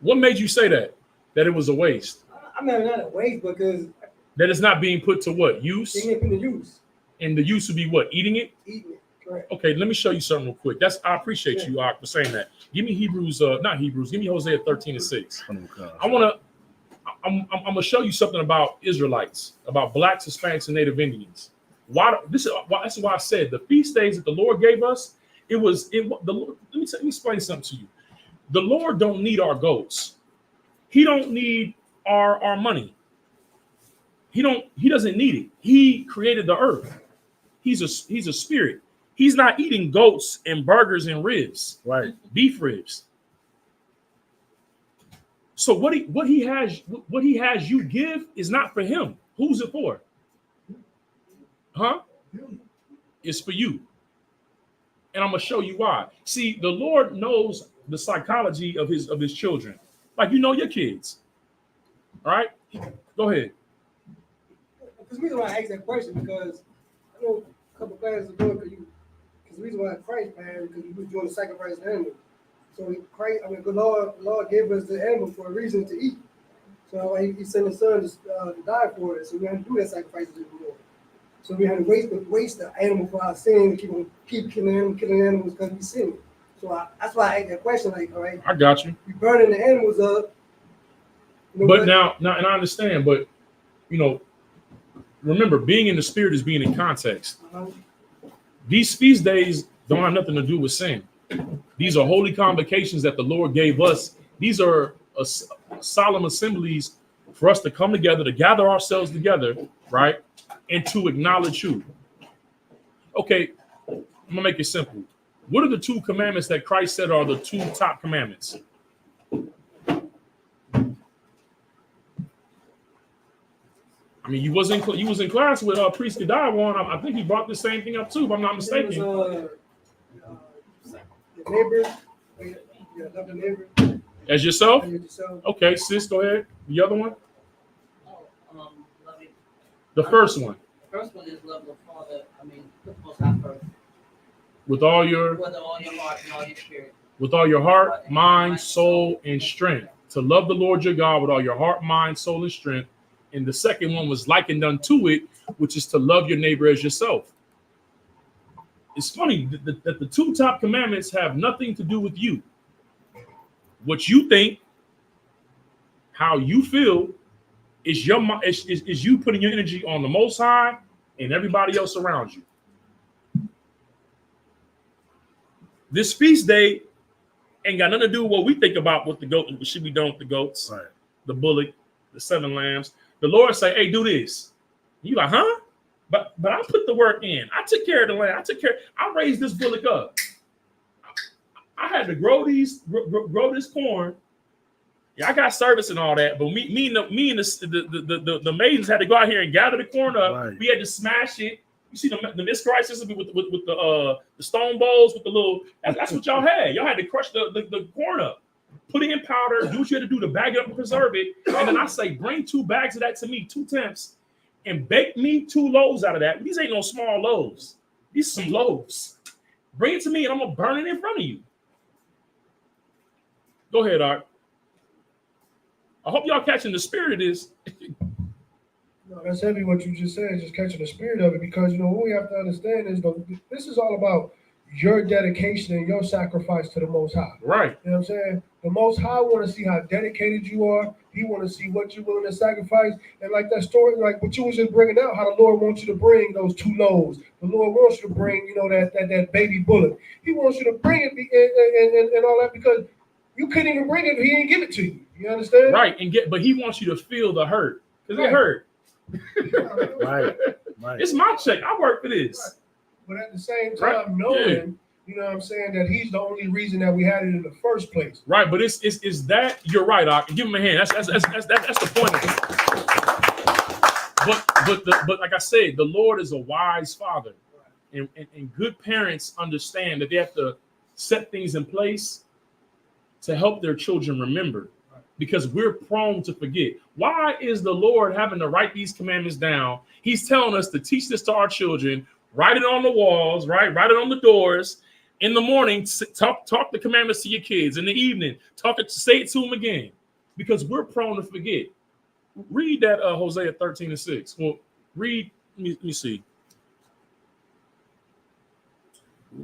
What made you say that? That it was a waste? I mean, not a waste, because that it's not being put to what? Use? They didn't put to use. And the use would be what? Eating it? Eating it, correct. Okay, let me show you something real quick. I appreciate you, Ark, for saying that. Give me give me Hosea 13:6. I'm gonna show you something about Israelites, about blacks, Hispanics, and Native Indians. That's why I said the feast days that the Lord gave us. Let me explain something to you. The Lord don't need our goats. He don't need our money. He doesn't need it. He created the earth. He's a spirit. He's not eating goats and burgers and ribs, right? Beef ribs. So what he has you give is not for him. Who's it for? Huh? It's for you. And I'm gonna show you why. See, the Lord knows the psychology of his children. Like you know your kids. All right? Go ahead. The reason why I asked that question, because I know a couple classes ago, because the reason why Christ passed, because he was doing the sacrifice of the animal. So the Lord gave us the animal for a reason to eat. So he sent his son to die for it. So we had to do that sacrifice anymore. So we had to waste the animal for our sin, keep killing animals because we sin. So that's why I asked that question. Like, all right, I got you. We burning the animals up. But now, and I understand. But remember, being in the spirit is being in context. These feast days don't have nothing to do with sin. These are holy convocations that the Lord gave us. These are solemn assemblies for us to come together, to gather ourselves together, right? And to acknowledge who? Okay, I'm gonna make it simple. What are the 2 commandments that Christ said are the 2 top commandments? I mean, you was in class with Priest Gadawan. I think he brought the same thing up too, if I'm not mistaken. The neighbor, love the neighbor. As yourself? Okay, sis, go ahead. The other one? The first one. The first one is love the Father. Put the Most High first. With all your heart and all your spirit. With all your heart, mind, soul, and strength. To love the Lord your God with all your heart, mind, soul, and strength. And the second one was likened unto it, which is to love your neighbor as yourself. It's funny that the 2 top commandments have nothing to do with you. What you think, how you feel, is you putting your energy on the Most High and everybody else around you. This feast day ain't got nothing to do with what we think about what the goat should be done with the goats, right? The bullock, the 7 lambs. The Lord say, "Hey, do this." You like, huh? But I put the work in. I took care of the land. I raised this bullock up. I had to grow this corn. Yeah, I got service and all that, but me and the maidens had to go out here and gather the corn up. Right. We had to smash it. You see the Miss Christ system with the stone bowls with the little. That's what y'all had. Y'all had to crush the corn up, put it in powder, do what you had to do to bag it up and preserve it. And then I say, bring 2 bags of that to me, 2 tenths, and bake me 2 loaves out of that. These ain't no small loaves. These are some loaves. Bring it to me, and I'm gonna burn it in front of you. Go ahead, Art. I hope y'all catching the spirit of this. No, that's heavy what you just said, just catching the spirit of it, because what we have to understand is this is all about your dedication and your sacrifice to the Most High. Right. You know what I'm saying? The Most High want to see how dedicated you are. He want to see what you're willing to sacrifice. And like that story, like what you was just bringing out, how the Lord wants you to bring those 2 loaves. The Lord wants you to bring, that baby bullock. He wants you to bring it and all that, because you couldn't even bring it if he didn't give it to you. You understand? Right. But he wants you to feel the hurt, because it hurt. Right. It's my check. I work for this. Right. But at the same time, knowing, you know what I'm saying, that he's the only reason that we had it in the first place. Right, but it's that you're right, Doc. Give him a hand. That's the point of it. But like I said, the Lord is a wise father. And good parents understand that they have to set things in place to help their children remember. Because we're prone to forget. Why is the Lord having to write these commandments down? He's telling us to teach this to our children, write it on the walls, right? Write it on the doors. In the morning, talk the commandments to your kids. In the evening, say it to them again. Because we're prone to forget. Read that Hosea 13:6. Well, read, let me see.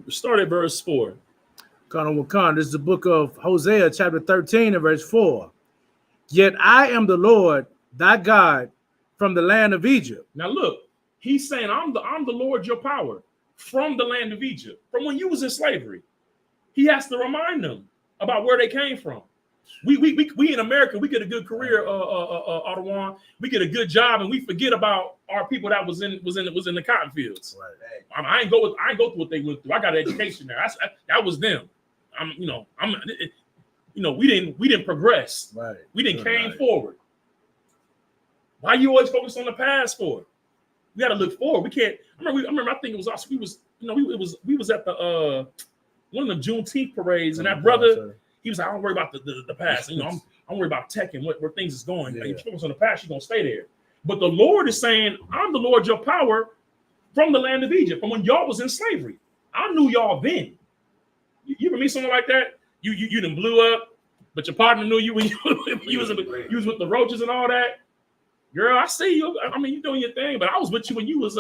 Start at verse 4. This is the book of Hosea, chapter 13 and verse 4. Yet I am the Lord, thy God, from the land of Egypt. Now look, he's saying, I'm the Lord, your power, from the land of Egypt, from when you was in slavery. He has to remind them about where they came from. We in America, we get a good career, Ottawa. We get a good job, and we forget about our people that was in the cotton fields. Right. I ain't go through what they went through. I got an education there. That was them. We didn't progress. Right. We didn't came forward. Why you always focus on the past for? We got to look forward. We can't. I remember. I think it was us. We was at the one of the Juneteenth parades, and that brother, he was like, I don't worry about the past. I'm worried about tech and where things is going. Yeah. Like, if you focus on the past, you're gonna stay there. But the Lord is saying, I'm the Lord, your power, from the land of Egypt, from when y'all was in slavery. I knew y'all then. You ever meet someone like that? You done blew up, but your partner knew you when you was with the roaches and all that. Girl, I see you. I mean, you doing your thing, but I was with you when you was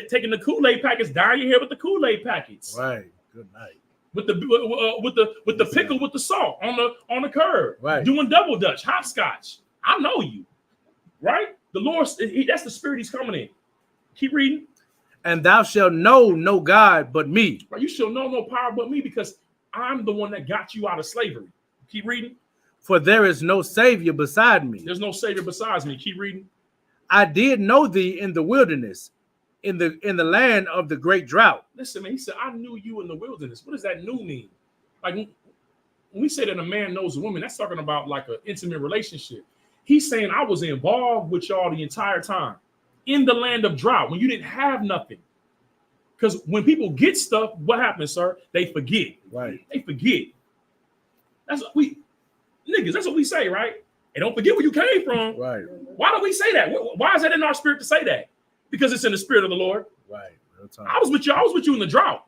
taking the Kool-Aid packets, dyeing your hair with the Kool-Aid packets. Right. Good night. With the pickle with the salt on the curb. Right. Doing double dutch, hopscotch. I know you. Right? The Lord, that's the spirit he's coming in. Keep reading. And thou shalt know no God but me. Right? You shall know no power but me, because I'm the one that got you out of slavery. Keep reading. For there is no Savior beside me. There's no Savior besides me. Keep reading. I did know thee in the wilderness, in the land of the great drought. Listen, man, he said, I knew you in the wilderness. What does that new mean? Like, when we say that a man knows a woman, that's talking about like an intimate relationship. He's saying I was involved with y'all the entire time in the land of drought when you didn't have nothing. Because when people get stuff, what happens, sir? They forget. Right. They forget. That's what that's what we say, right? And don't forget where you came from. Right. Why do we say that? Why is that in our spirit to say that? Because it's in the spirit of the Lord. Right. I was with you in the drought,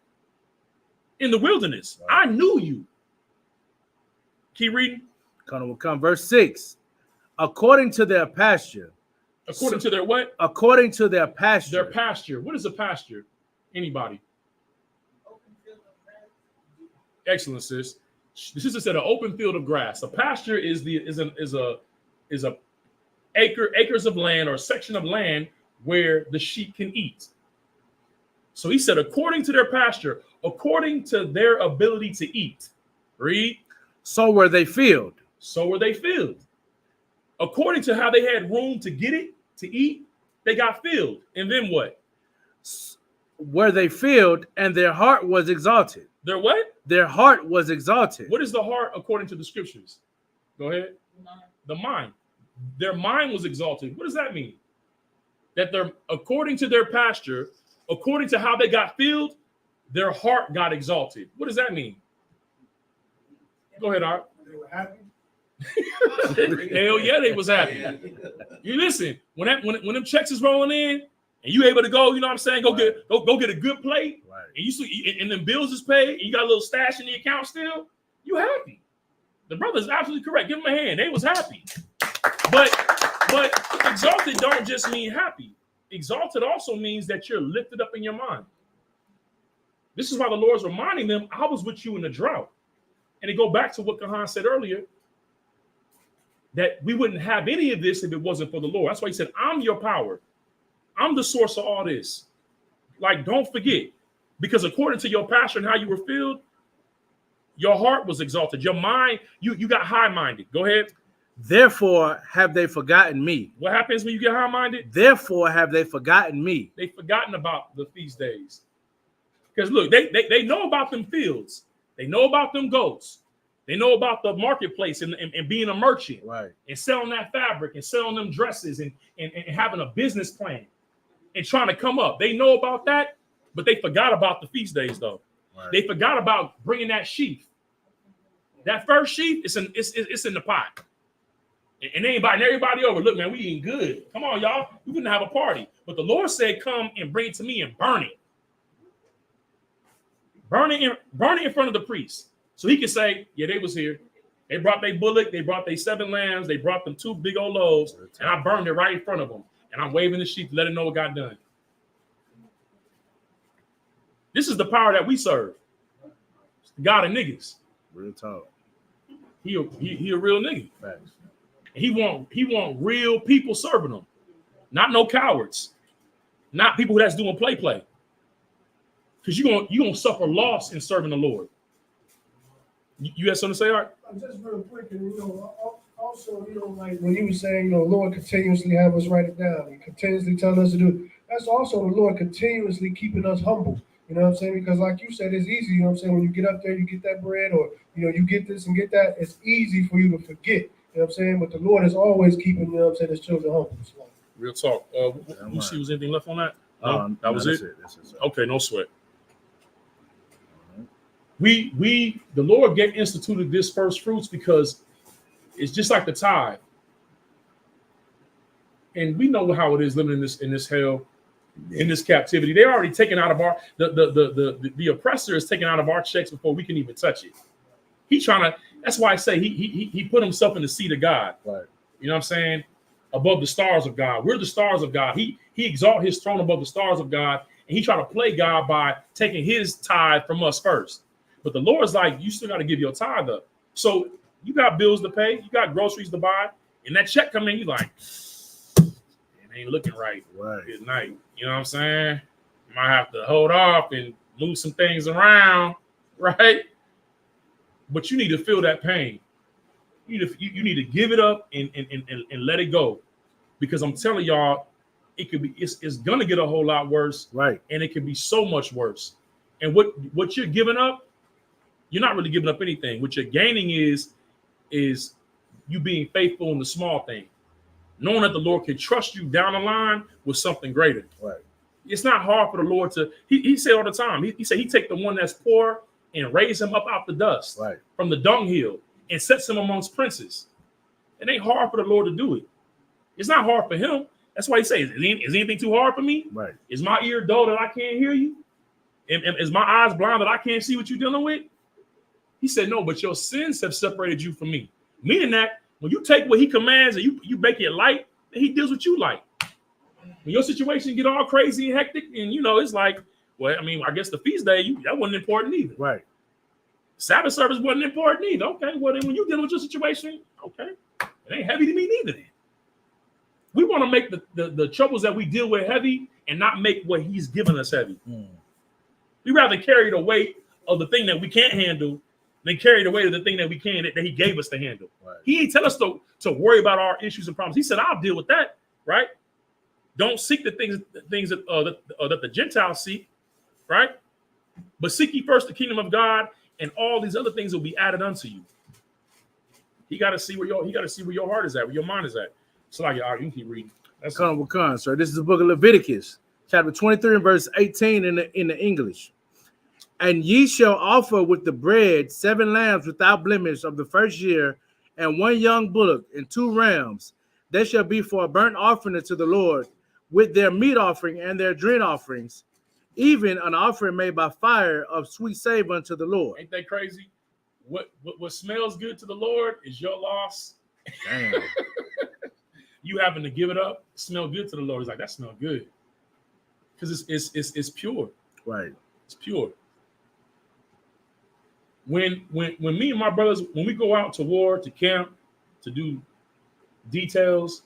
in the wilderness. Right. I knew you. Keep reading. Verse 6. According to their pasture. According to their what? According to their pasture. Their pasture. What is a pasture? Anybody? Excellent, sis. This is said an open field of grass. A pasture is a acres of land or a section of land where the sheep can eat. So he said, according to their pasture, according to their ability to eat. Read. So were they filled. So were they filled. According to how they had room to get it, to eat, they got filled. And then what? were they filled, and their heart was exalted. Their what? Their heart was exalted. What is the heart according to the scriptures? Go ahead. The mind. Their mind was exalted. What does that mean? That they're according to their pasture, according to how they got filled, their heart got exalted. What does that mean? Go ahead, Art. They were happy. Hell yeah, they was happy. You listen, when them checks is rolling in, and you able to go, you know what I'm saying, go get a good plate, Right. and you see, and then bills is paid, and you got a little stash in the account still, you happy. The brother's absolutely correct. Give them a hand. They was happy. But exalted don't just mean happy. Exalted also means that you're lifted up in your mind. This is why the Lord's reminding them, I was with you in the drought. And to go back to what Kahan said earlier, that we wouldn't have any of this if it wasn't for the Lord. That's why he said, I'm your power. I'm the source of all this. Like, don't forget, because according to your passion, how you were filled, your heart was exalted. Your mind, you got high-minded. Go ahead. Therefore have they forgotten me. What happens when you get high-minded? Therefore have they forgotten me. They've forgotten about the feast days. Because look, they know about them fields. They know about them goats. They know about the marketplace and being a merchant. Right. And selling that fabric and selling them dresses and having a business plan and trying to come up. They know about that, but they forgot about the feast days, though. Right. They forgot about bringing that sheaf. That first sheaf, it's in the pot. And they inviting everybody over. Look, man, we eating good. Come on, y'all. We're going to have a party. But the Lord said, come and bring it to me and burn it. Burn it in front of the priest. So he can say, yeah, they was here. They brought their bullock. They brought their 7 lambs. They brought them 2 big old loaves. And I burned it right in front of them. And I'm waving the sheep to let them know what got done. This is the power that we serve. It's the God of niggas. Real talk. He a real nigga. Facts. He want real people serving him, not no cowards, not people that's doing play. Because you gonna suffer loss in serving the Lord. You had something to say, Art? Just real quick, and also, like when you were saying, Lord continuously have us write it down and continuously tell us to do. That's also the Lord continuously keeping us humble. You know what I'm saying? Because like you said, it's easy. You know what I'm saying? When you get up there, you get that bread, or you get this and get that. It's easy for you to forget. You know what I'm saying? But the Lord is always keeping, his children humble. So. Real talk. You see, was anything left on that? No, that was it. Okay, no sweat. The Lord instituted this first fruits because it's just like the tithe. And we know how it is living in this hell, in this captivity. They're already taken out of our the oppressor is taken out of our checks before we can even touch it. He's trying to. That's why I say he put himself in the seat of God. Right. You know what I'm saying? Above the stars of God. We're the stars of God. He exalt his throne above the stars of God, and he try to play God by taking his tithe from us first. But the Lord's like, you still got to give your tithe up. So you got bills to pay, you got groceries to buy, and that check come in, you like, it ain't looking right. Right. Good night. You know what I'm saying? You might have to hold off and move some things around, right? But you need to feel that pain. You need to give it up and let it go, because I'm telling y'all, it's gonna get a whole lot worse, right? And it can be so much worse. And what you're giving up, you're not really giving up anything. What you're gaining is you being faithful in the small thing, knowing that the Lord can trust you down the line with something greater. Right. It's not hard for the Lord to. He said all the time. He said he take the one that's poor and raise him up out the dust, right, from the dunghill, and sets him amongst princes. It ain't hard for the Lord to do it. It's not hard for him. That's why he says, is anything too hard for me? Right. Is my ear dull that I can't hear you? Is my eyes blind that I can't see what you're dealing with? He said, no, but your sins have separated you from me. Meaning that when you take what he commands and you make it light, then he deals with you light. When your situation get all crazy and hectic, and it's like, well, I mean, I guess the feast day, that wasn't important either. Right. Sabbath service wasn't important either. Okay, well, then when you deal with your situation, okay, it ain't heavy to me neither then. We want to make the troubles that we deal with heavy and not make what he's given us heavy. We rather carry the weight of the thing that we can't handle than carry the weight of the thing that we can, that he gave us to handle. Right. He ain't tell us to worry about our issues and problems. He said, I'll deal with that, right? Don't seek the things that the Gentiles seek. right? But seek ye first the kingdom of God, and all these other things will be added unto you. He got to see where your heart is at, where your mind is at. So like, all right, you can keep reading. That's Con, sir. This is the book of Leviticus, chapter 23 and verse 18 in the English. And ye shall offer with the bread 7 lambs without blemish of the first year, and 1 young bullock and 2 rams. They shall be for a burnt offering unto the Lord, with their meat offering and their drink offerings, even an offering made by fire of sweet savor unto the Lord. Ain't that crazy? What smells good to the Lord is your loss. Damn. You having to give it up, smell good to the Lord. It's like, that smells good. Because it's pure. Right. It's pure. When me and my brothers, when we go out to war, to camp, to do details,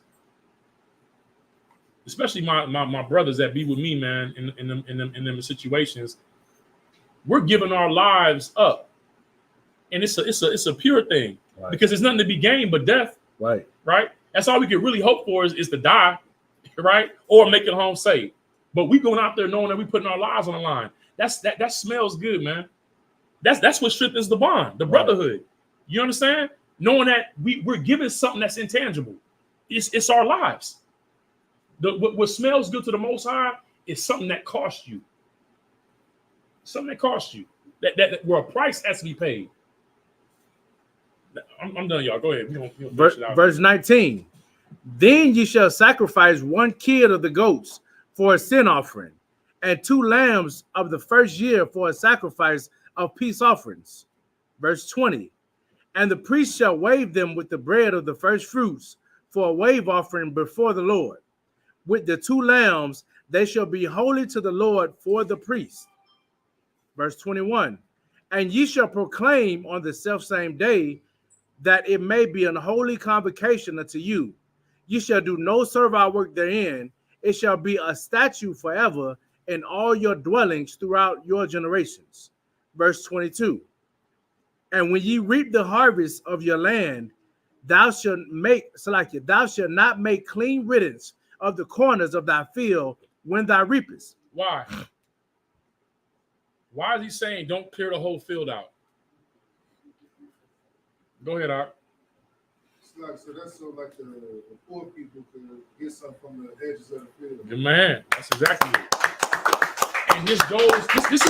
especially my brothers that be with me, man, in them situations, we're giving our lives up. And it's a pure thing. Right. Because there's nothing to be gained but death. Right. Right? That's all we can really hope for is to die, right? Or make it home safe. But we going out there knowing that we putting our lives on the line. That smells good, man. That's what strengthens the bond, the brotherhood. You understand? Knowing that we're giving something that's intangible. It's our lives. What smells good to the Most High is something that costs you. Something that costs you. That where a price has to be paid. I'm done, y'all. Go ahead. Verse 19. Then ye shall sacrifice 1 kid of the goats for a sin offering, and 2 lambs of the first year for a sacrifice of peace offerings. Verse 20. And the priest shall wave them with the bread of the first fruits for a wave offering before the Lord. With the 2 lambs, they shall be holy to the Lord for the priest. Verse 21. And ye shall proclaim on the selfsame day that it may be an holy convocation unto you. You shall do no servile work therein. It shall be a statute forever in all your dwellings throughout your generations. Verse 22. And when ye reap the harvest of your land, thou shalt not make clean riddance of the corners of thy field when thou reapest. Why? Why is he saying don't clear the whole field out? Go ahead, Art. So that's so like the poor people could get something from the edges of the field. Good man. That's exactly it. And this goes. This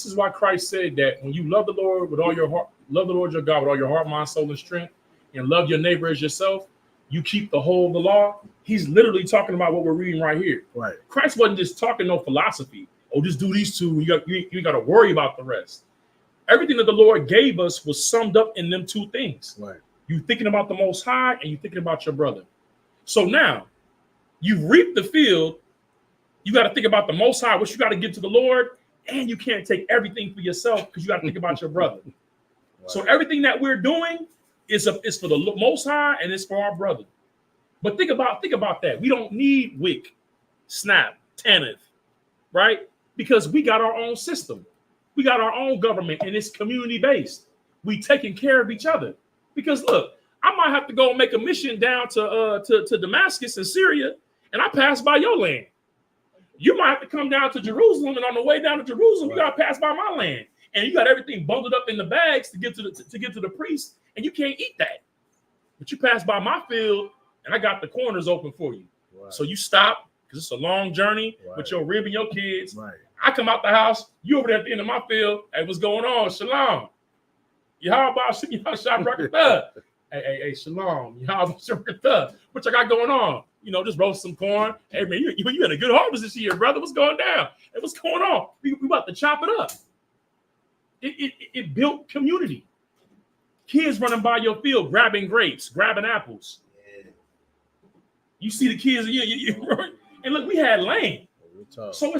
is why Christ said that when you love the Lord with all your heart, love the Lord your God with all your heart, mind, soul, and strength, and love your neighbor as yourself, you keep the whole of the law. He's literally talking about what we're reading right here. Right. Christ wasn't just talking no philosophy. Oh, just do these 2. You got to worry about the rest. Everything that the Lord gave us was summed up in them 2 things. Right. You thinking about the Most High and you thinking about your brother. So now you've reaped the field. You got to think about the Most High, what you got to give to the Lord, and you can't take everything for yourself because you got to think about your brother. Right. So everything that we're doing is for the Most High and it's for our brother. But think about that. We don't need WIC, SNAP, TANF, right? Because we got our own system. We got our own government and it's community-based. We taking care of each other. Because look, I might have to go and make a mission down to Damascus in Syria, and I pass by your land. You might have to come down to Jerusalem, and on the way down to Jerusalem, you got to pass by my land. And you got everything bundled up in the bags to get to the priest, and you can't eat that. But you pass by my field, and I got the corners open for you. Right. So you stop, because it's a long journey with your rib and your kids. Right. I come out the house, you over there at the end of my field. Hey, what's going on? Shalom. Hey, shalom. What you got going on? Just roast some corn. Hey, man, you had a good harvest this year, brother. What's going down? Hey, what's going on? We about to chop it up. It built community. Kids running by your field, grabbing grapes, grabbing apples. Yeah. You see the kids, and look, we had land. So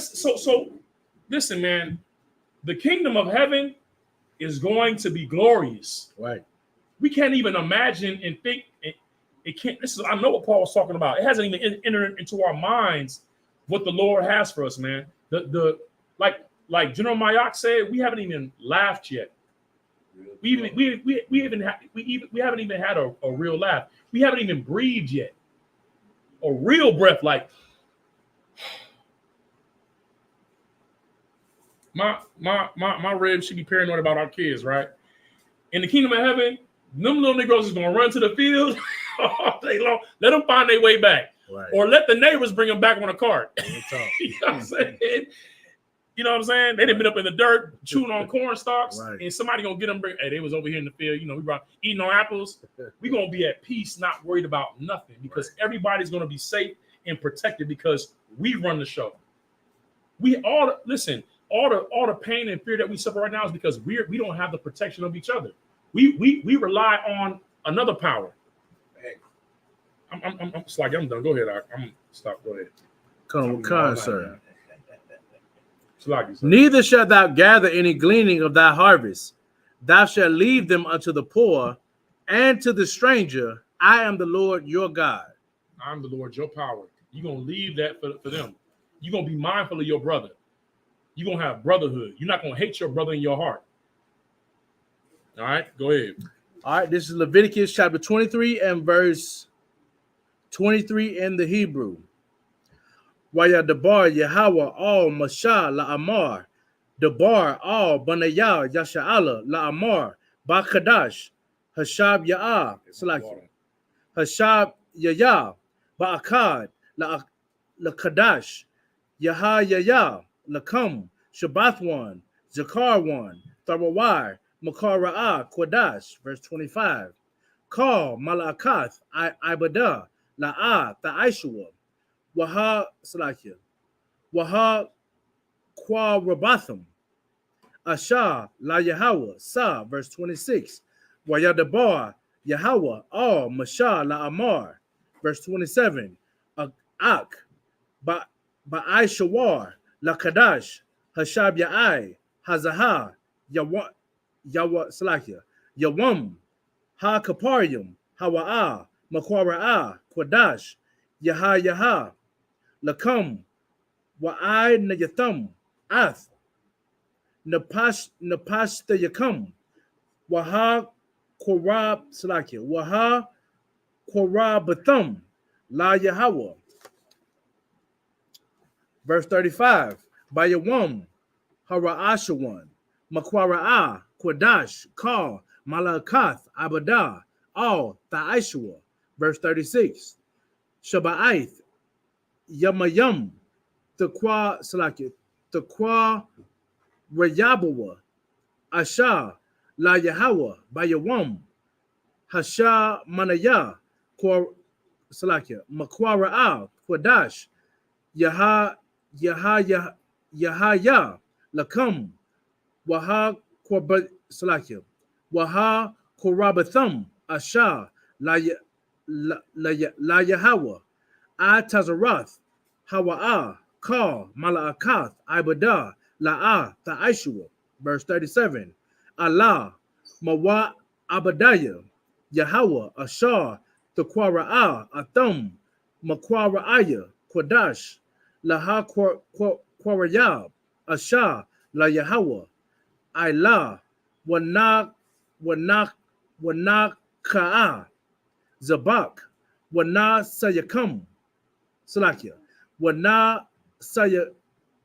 listen, man, the kingdom of heaven is going to be glorious. Right. We can't even imagine and think it can't. I know what Paul was talking about. It hasn't even entered into our minds what the Lord has for us, man. Like General Mayak said, we haven't even laughed yet. We haven't even had a real laugh. We haven't even breathed yet. A real breath, like My rib should be paranoid about our kids, right? In the kingdom of heaven, them little Negroes is gonna run to the field all day long. Let them find their way back, Right. or let the neighbors bring them back on a cart. Real talk. You know what I'm saying? You know what I'm saying? They done been up in the dirt chewing on corn stalks, Right. and somebody gonna get them. Hey, they was over here in the field. You know, we brought eating on apples. We gonna be at peace, not worried about nothing, because everybody's gonna be safe and protected because we run the show. We all listen. All the pain and fear that we suffer right now is because we don't have the protection of each other. We rely on another power. I'm Slaggy, I'm done. Go ahead. I'm stop. Go ahead. Come, sir. Slaggy, sir. Neither shalt thou gather any gleaning of thy harvest. Thou shalt leave them unto the poor and to the stranger. I am the Lord your God. I'm the Lord your power. You're gonna leave that for them. You're gonna be mindful of your brother. You're going to have brotherhood. You're not going to hate your brother in your heart. All right, go ahead. All right, this is Leviticus chapter 23 and verse 23 in the Hebrew. Wayadabar Yahweh al Mashah la Amar, Dabar al Banayah Yasha'ala la Amar, Bakadash, Hashab Ya'ah, Hashab Ya'ah, Ba'akad, la Kadash, Yaha Ya'ah, Lakam, Shabbathwan, Zakarwan, Tharawai, Makara'ah, Quadash, verse 25. Call Malakath, Ibadah, La'ah, Ta'ishua, Waha Salakia, Waha Kwa Rabatham, Asha, La Yahweh, Sa, verse 26. Wayadabar, Yahweh, Al, Mashah, La Amar, verse 27. Ak, Ba'ai Lakadash, Hashab Ya'ai, Hazaha, Yawa Salakia, Yawam, Ha Kaparium, Hawa'ah, Makwara'ah, Quadash, Yaha, Lakam, Wa'ai Nayatham, Ath, Napash Yakam, Waha Korab Salakia, Waha Korabatham, La Yahweh. Verse 35, Bayawam, Hara'ashawan, Makwara'ah, Quadash, Kal, Malakath, Abadah, Al, Ta'ishua. Verse 36, Shaba'ith, Yamayam, Taqwa Salakia, Taqwa Rayabawa, Asha, La Yahweh, Bayawam, Hasha Manaya, Salakia, Makwara'ah, Quadash, Yahaya, Lakam, Waha Salakia, Waha Korabatham, Asha, La Yahweh, Atazarath, Hawa'ah, Kal, Mala'akath, Ibadah, La'ah, Ta'ishua. Verse 37. Allah, Mawa Abadiah, Yahweh, Ashar, Taqwara'ah, Atham, Makwara'ayah, Quadash, Laha Quarayab, Asha, La Yahweh, Ilah, Wanak Ka'a, Zabak, Wana Sayakam, Salakia, Wana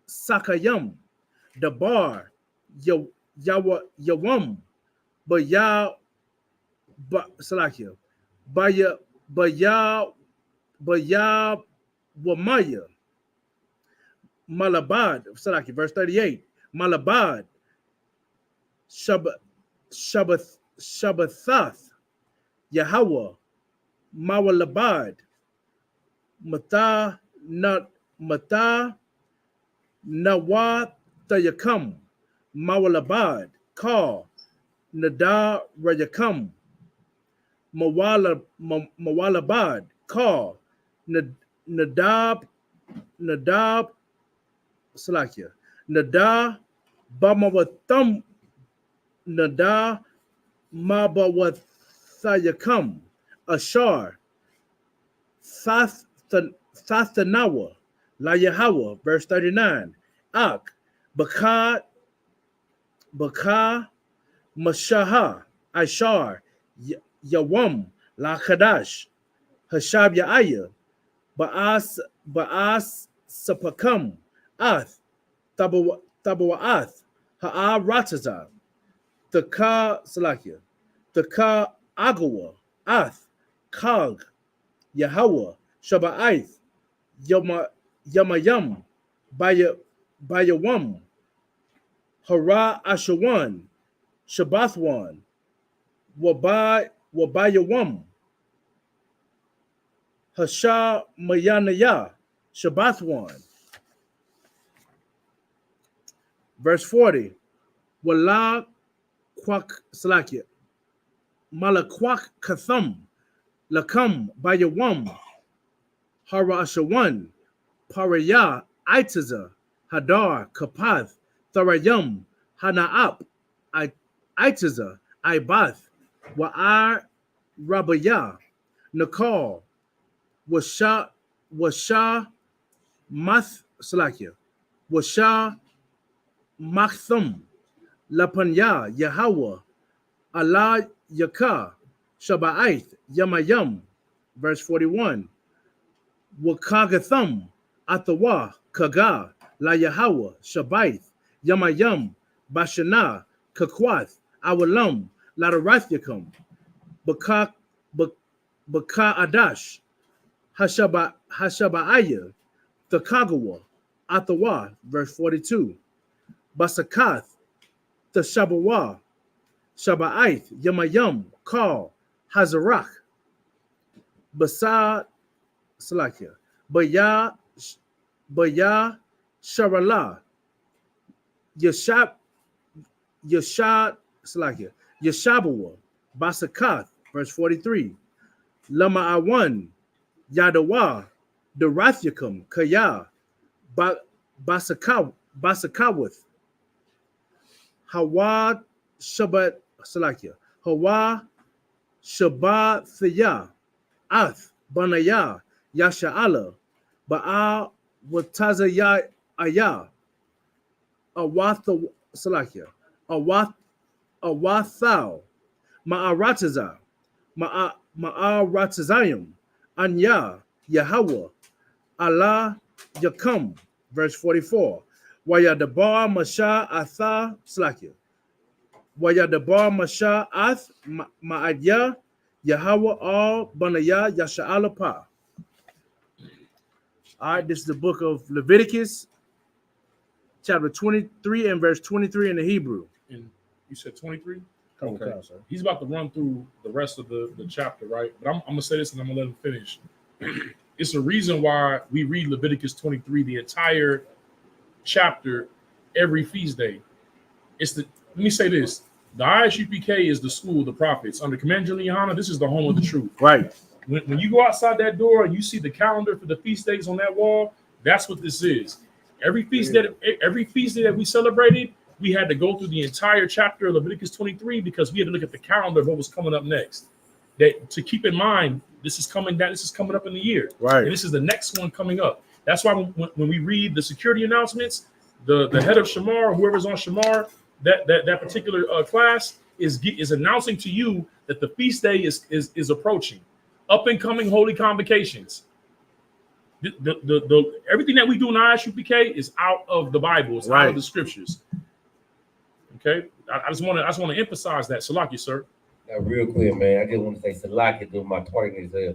Sakayam, Dabar, Yawam, Salakia, Baya Wamaya, Malabad, Salaki, verse 38. Malabad, Shabbathath, Yahweh, Mawalabad, Mata Nawatayakam, Mawalabad, Kal, Nada Rayakam, Mawalabad, Kal, Nadab Salakia, Nada Bamawatham, Nada Mabawathayakam, Ashar, Thathanawa, La Yahweh, verse 39. Ak, Baka, Mashaha, Ashar, Yawam, La Kadash, Hashab Ya'aya, Ba'as Sapakam, Ath, Tabawa'ath, Ha'arataza, the Ka Salakia, the Ka Agawa, Ath, Kag, Yahweh, Shaba'ith, Yamayam, Bayawam, Hara Ashawan, Shabbathwan, Wabayawam, Hasha Mayanaya, Shabbathwan. Verse 40. Wala Kwak Salakia, Malakwak Katham, Lakam Bayawam, Hara Ashawan, Paraya, Itaza, Hadar, Kapath, Tharayam, Hanaap, Itaza, Ibath, Wa'ar, Rabaya, Nakal, Washa, Math Salakia, Washa, Makhthum, Lapanya, Yahweh, Allah, Yakah, Shaba'ith, Yamayam. Verse 41. Wakagathum, Atawa, Kaga, La Yahweh, Shabaith, Yamayam, Bashana, Kakwath, Awalam, Ladarathyakam, Baka Adash, Hashaba'aya, Thakagawa, Atawa, verse 42. Basakath, Tashabawa, Shaba'ith, Yamayam, Kal, Hazarach, Basad, Salakia, Baya Sharala, Yashab Salakia, Yashabawa, Basakath, verse 43. Lama Awan, Yadawa, Darathyakam, Kaya, Basakawath, Hawa Shabbat Salakia, Hawa Shabbathaya, Ath, Banaya, Yasha'ala, Ba'a Watazaya Aya, Awatha Salakia, Awathal, Ma'arataza, Ma'aratazayim, Anya, Yahweh, Allah, Yakam, verse 44. Wayadabar Masha Atha Salakia, Wayadabar Masha Ath Ma'adya, Yahweh al Banaya Yasha'ala Pa. All right, this is the book of Leviticus, chapter 23 and verse 23 in the Hebrew. And you said 23? Okay. Okay. He's about to run through the rest of the chapter, right? But I'm going to say this and I'm going to let him finish. It's a reason why we read Leviticus 23, the entire chapter, every feast day. Let me say this. The ISUPK is the school of the prophets. Under Commander Juliana, this is the home of the truth. Right. When you go outside that door and you see the calendar for the feast days on that wall, that's what this is. Every feast day that we celebrated, we had to go through the entire chapter of Leviticus 23 because we had to look at the calendar of what was coming up next. That to keep in mind, this is coming up in the year. Right. And this is the next one coming up. That's why when we read the security announcements, the head of Shamar, whoever's on Shamar, that particular class is announcing to you that the feast day is approaching. Up and coming holy convocations. The everything that we do in ISUPK is out of the Bible. It's out of the scriptures. Okay, I just want to emphasize that. Salaki, sir. Now, real quick, man. I just want to say Salaki doing my tardiness there.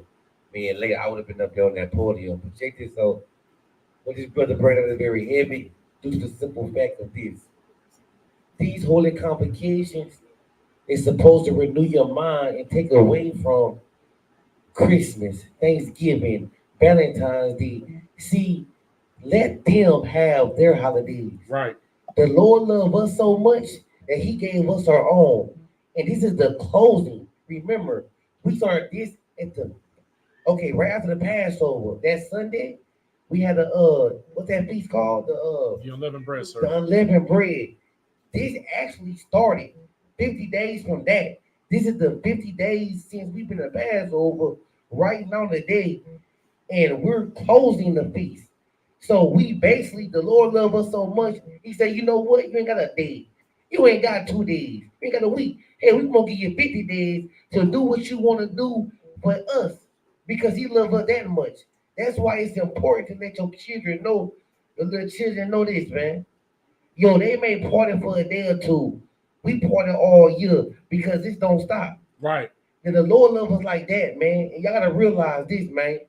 Me and later I would have been up there on that podium. But check this out. What this brother brought up is very heavy due to the simple fact of this. These holy convocations is supposed to renew your mind and take away from Christmas, Thanksgiving, Valentine's Day. See, let them have their holidays. Right. The Lord loved us so much that he gave us our own. And this is the closing. Remember, we started this right after the Passover. That Sunday, we had what's that feast called? The unleavened bread, sir. The unleavened bread. This actually started 50 days from that. This is the 50 days since we've been at Passover right now today, and we're closing the feast. So we basically, the Lord loved us so much, he said, you know what? You ain't got a day. You ain't got 2 days. You ain't got a week. Hey, we're going to give you 50 days to do what you want to do for us because he loves us that much. That's why it's important to let your children know, the little children know this, man. Yo, they may party for a day or two. We party all year because this don't stop. Right. And the Lord loves us like that, man. And y'all gotta realize this, man.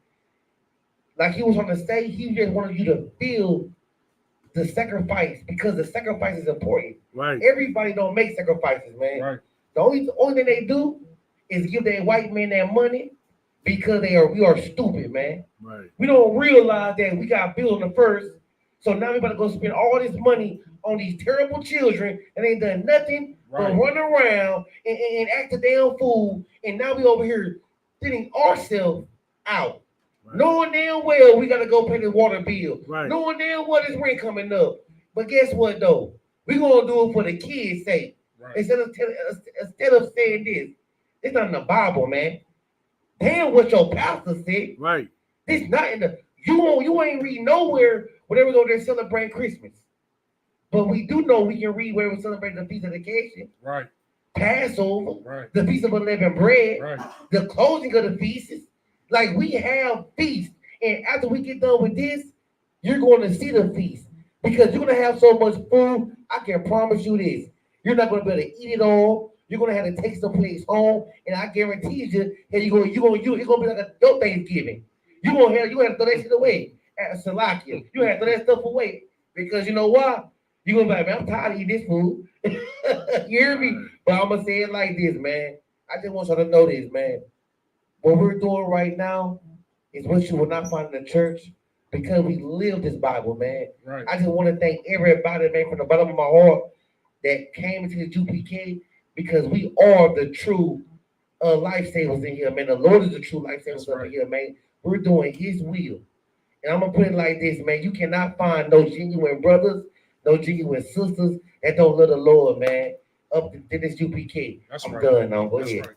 Like he was on the stage, he just wanted you to feel the sacrifice because the sacrifice is important. Right. Everybody don't make sacrifices, man. Right. The only thing they do is give that white man that money because we are stupid, man. Right. We don't realize that we got bills on the first. So now we better go spend all this money on these terrible children and ain't done nothing but run around and act a damn fool. And now we over here sitting ourselves out. Right. Knowing damn well we gotta go pay the water bill. Right. Knowing damn well this rent coming up. But guess what though? We gonna do it for the kids' sake. Right. Instead of saying this, it's not in the Bible, man. Damn what your pastor said. Right. It's not in the you ain't read nowhere where they was over there celebrating Christmas. But we do know we can read where we celebrate the Feast of Dedication. Right. Passover. Right. The Feast of Unleavened Bread. Right. The closing of the feasts. Like we have feasts. And after we get done with this, you're going to see the feast. Because you're going to have so much food. I can promise you this. You're not going to be able to eat it all. You're going to have to take some place home. And I guarantee you, it's going to be like your Thanksgiving. You're going to have to throw that shit away at Salakia. You have to throw that stuff away. Because you know what? You're going to be like, man, I'm tired of eating this food. You hear me? But I'm going to say it like this, man. I just want y'all to know this, man. What we're doing right now is what you will not find in the church because we live this Bible, man. Right. I just want to thank everybody, man, from the bottom of my heart that came into the ISUPK because we are the true lifesavers in here, man. The Lord is the true lifesavers over here, man. We're doing His will. And I'm going to put it like this, man. You cannot find no genuine brothers, no genuine sisters that don't love the Lord, man, up to this ISUPK. I'm done now. Go ahead. Right.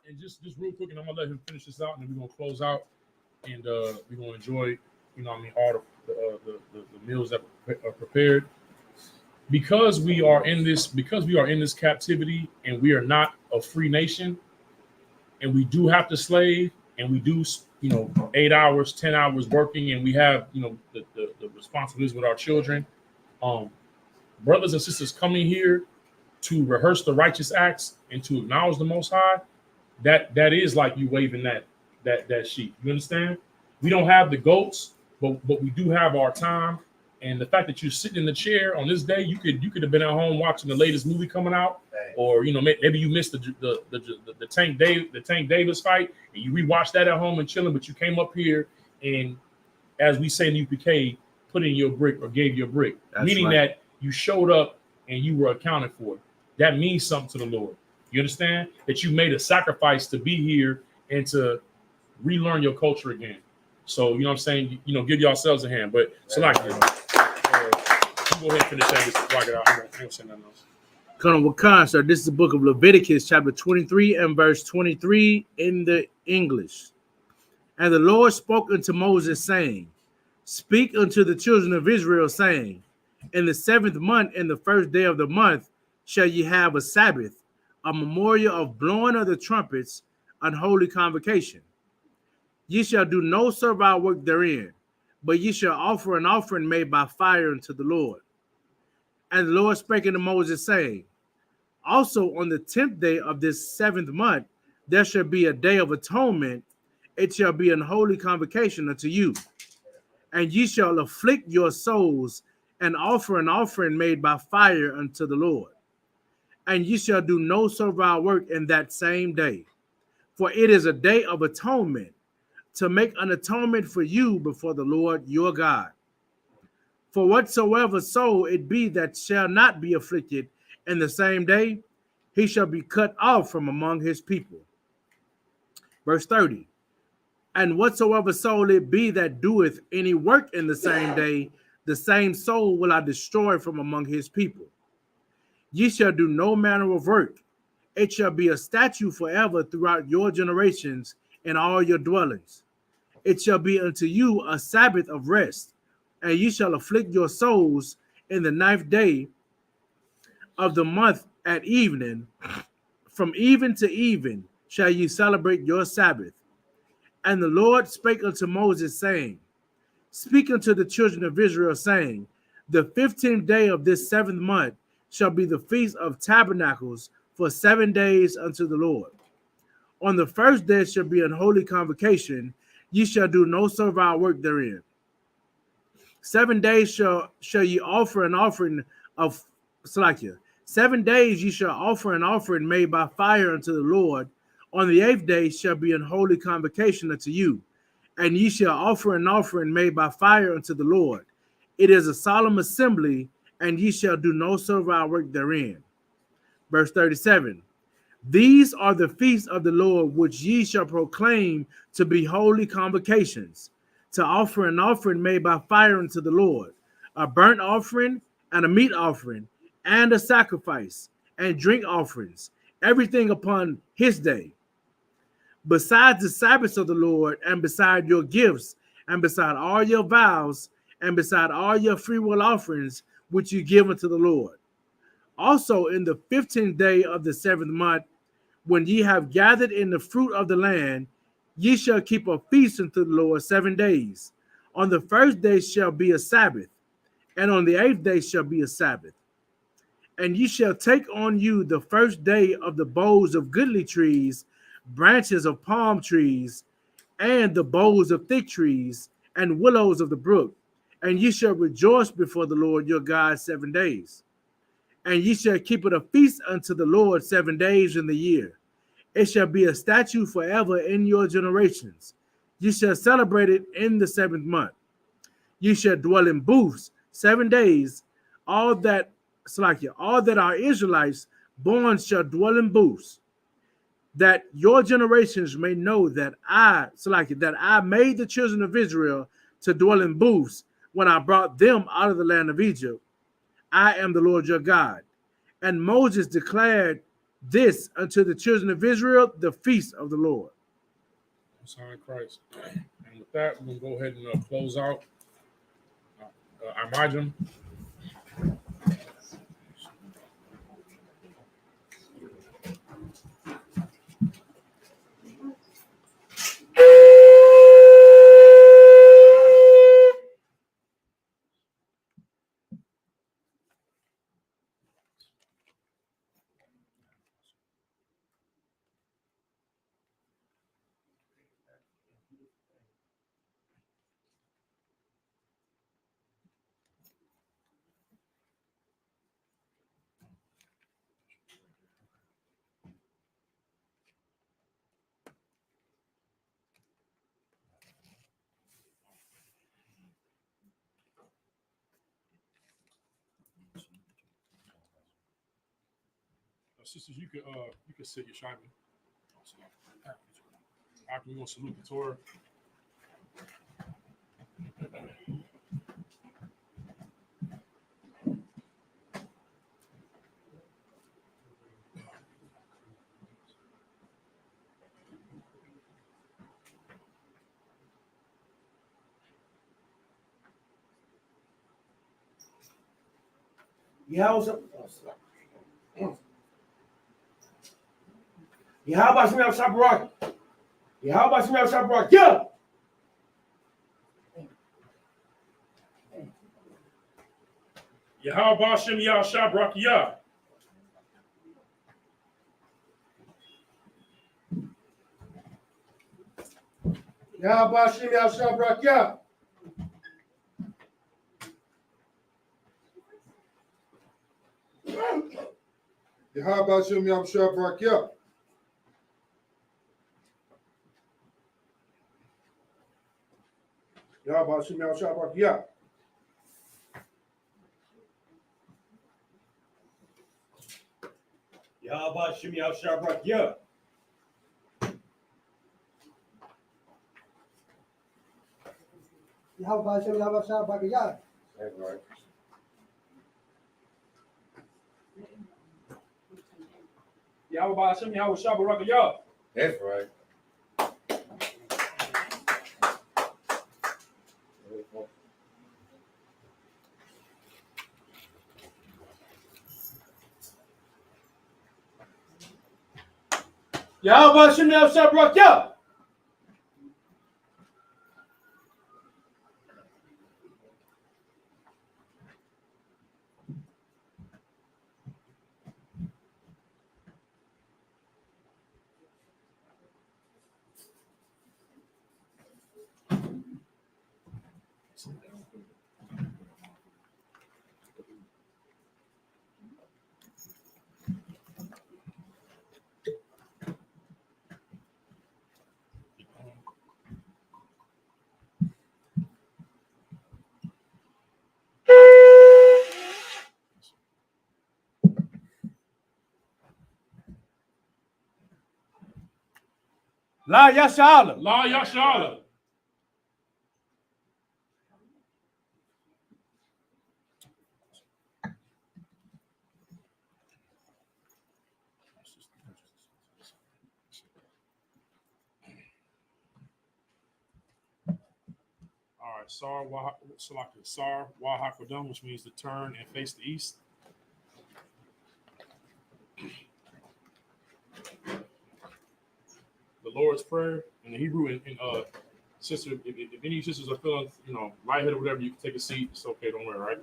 And just real quick, and I'm gonna let him finish this out, and then we're gonna close out, and we're gonna enjoy, all the meals that are prepared. Because we are in this captivity, and we are not a free nation, and we do have to slave, and we do 8 hours, 10 hours working, and we have the responsibilities with our children. Brothers and sisters coming here to rehearse the righteous acts and to acknowledge the Most High. That is like you waving that sheep. You understand? We don't have the goats, but we do have our time. And the fact that you're sitting in the chair on this day, you could have been at home watching the latest movie coming out, or maybe you missed the Tank Davis fight and you rewatched that at home and chilling. But you came up here and, as we say in UPK, put in your brick or gave your brick, meaning that you showed up and you were accounted for. That means something to the Lord. You understand that you made a sacrifice to be here and to relearn your culture again. So, you know what I'm saying? Give yourselves a hand. But so like, you go ahead and finish that. Rock it out. I won't say nothing else. Colonel Wakan, sir, this is the book of Leviticus, chapter 23 and verse 23 in the English. And the Lord spoke unto Moses, saying, Speak unto the children of Israel, saying, In the 7th month, in the 1st day of the month, shall ye have a Sabbath, a memorial of blowing of the trumpets, unholy convocation. Ye shall do no servile work therein, but ye shall offer an offering made by fire unto the Lord. And the Lord spake unto Moses, saying, Also on the 10th day of this 7th month, there shall be a day of atonement. It shall be an holy convocation unto you. And ye shall afflict your souls and offer an offering made by fire unto the Lord. And ye shall do no servile work in that same day. For it is a day of atonement, to make an atonement for you before the Lord your God. For whatsoever soul it be that shall not be afflicted in the same day, he shall be cut off from among his people. Verse 30. And whatsoever soul it be that doeth any work in the same day, the same soul will I destroy from among his people. Ye shall do no manner of work. It shall be a statute forever throughout your generations in all your dwellings. It shall be unto you a Sabbath of rest, and ye shall afflict your souls in the 9th day of the month at evening. From even to even shall ye celebrate your Sabbath. And the Lord spake unto Moses, saying, Speak unto the children of Israel, saying, the 15th day of this 7th month shall be the feast of tabernacles for 7 days unto the Lord. On the first day shall be an holy convocation. Ye shall do no servile work therein. 7 days shall ye offer an offering of Salakia. 7 days ye shall offer an offering made by fire unto the Lord. On the 8th day shall be an holy convocation unto you, and ye shall offer an offering made by fire unto the Lord. It is a solemn assembly, and ye shall do no servile work therein. Verse 37. These are the feasts of the Lord, which ye shall proclaim to be holy convocations, to offer an offering made by fire unto the Lord, a burnt offering and a meat offering, and a sacrifice, and drink offerings, everything upon his day. Besides the Sabbaths of the Lord, and beside your gifts, and beside all your vows, and beside all your freewill offerings, which you give unto the Lord. Also in the 15th day of the 7th month, when ye have gathered in the fruit of the land, ye shall keep a feast unto the Lord 7 days. On the first day shall be a Sabbath, and on the 8th day shall be a Sabbath. And ye shall take on you the first day of the boughs of goodly trees, branches of palm trees, and the boughs of thick trees, and willows of the brook. And ye shall rejoice before the Lord your God 7 days. And ye shall keep it a feast unto the Lord 7 days in the year. It shall be a statute forever in your generations. Ye shall celebrate it in the 7th month. Ye shall dwell in booths 7 days. All that are Israelites born shall dwell in booths, that your generations may know that I made the children of Israel to dwell in booths when I brought them out of the land of Egypt. I am the Lord your God. And Moses declared this unto the children of Israel, the feast of the Lord. Son of Christ. And with that, we're going to go ahead and close out our margin. Sisters, you could sit your Shimon. After we're gonna salute the Torah. Yahweh Shem Shabrak. Yahweh Shem Shabrak. Yeah. Yahweh Shem Shabrak. Yeah. Yahweh Shem Shabrak. Yeah. Yahweh Shem Shabrak. Yeah. Yahweh Shem Shabrak. Yeah. Yahweh Shem Shabrak. Yeah. Yahweh Shem Shabrak. Yeah. That's right. Yahweh Shem Shabrak. Yeah. That's right. Yahweh Shem Shabrak. Yeah. La Yashala. La Yashala. All right, Sar Wahakwadam, which means to turn and face the east. The Lord's Prayer in the Hebrew, and sister, if any sisters are feeling, lightheaded or whatever, you can take a seat. It's okay, don't worry, right?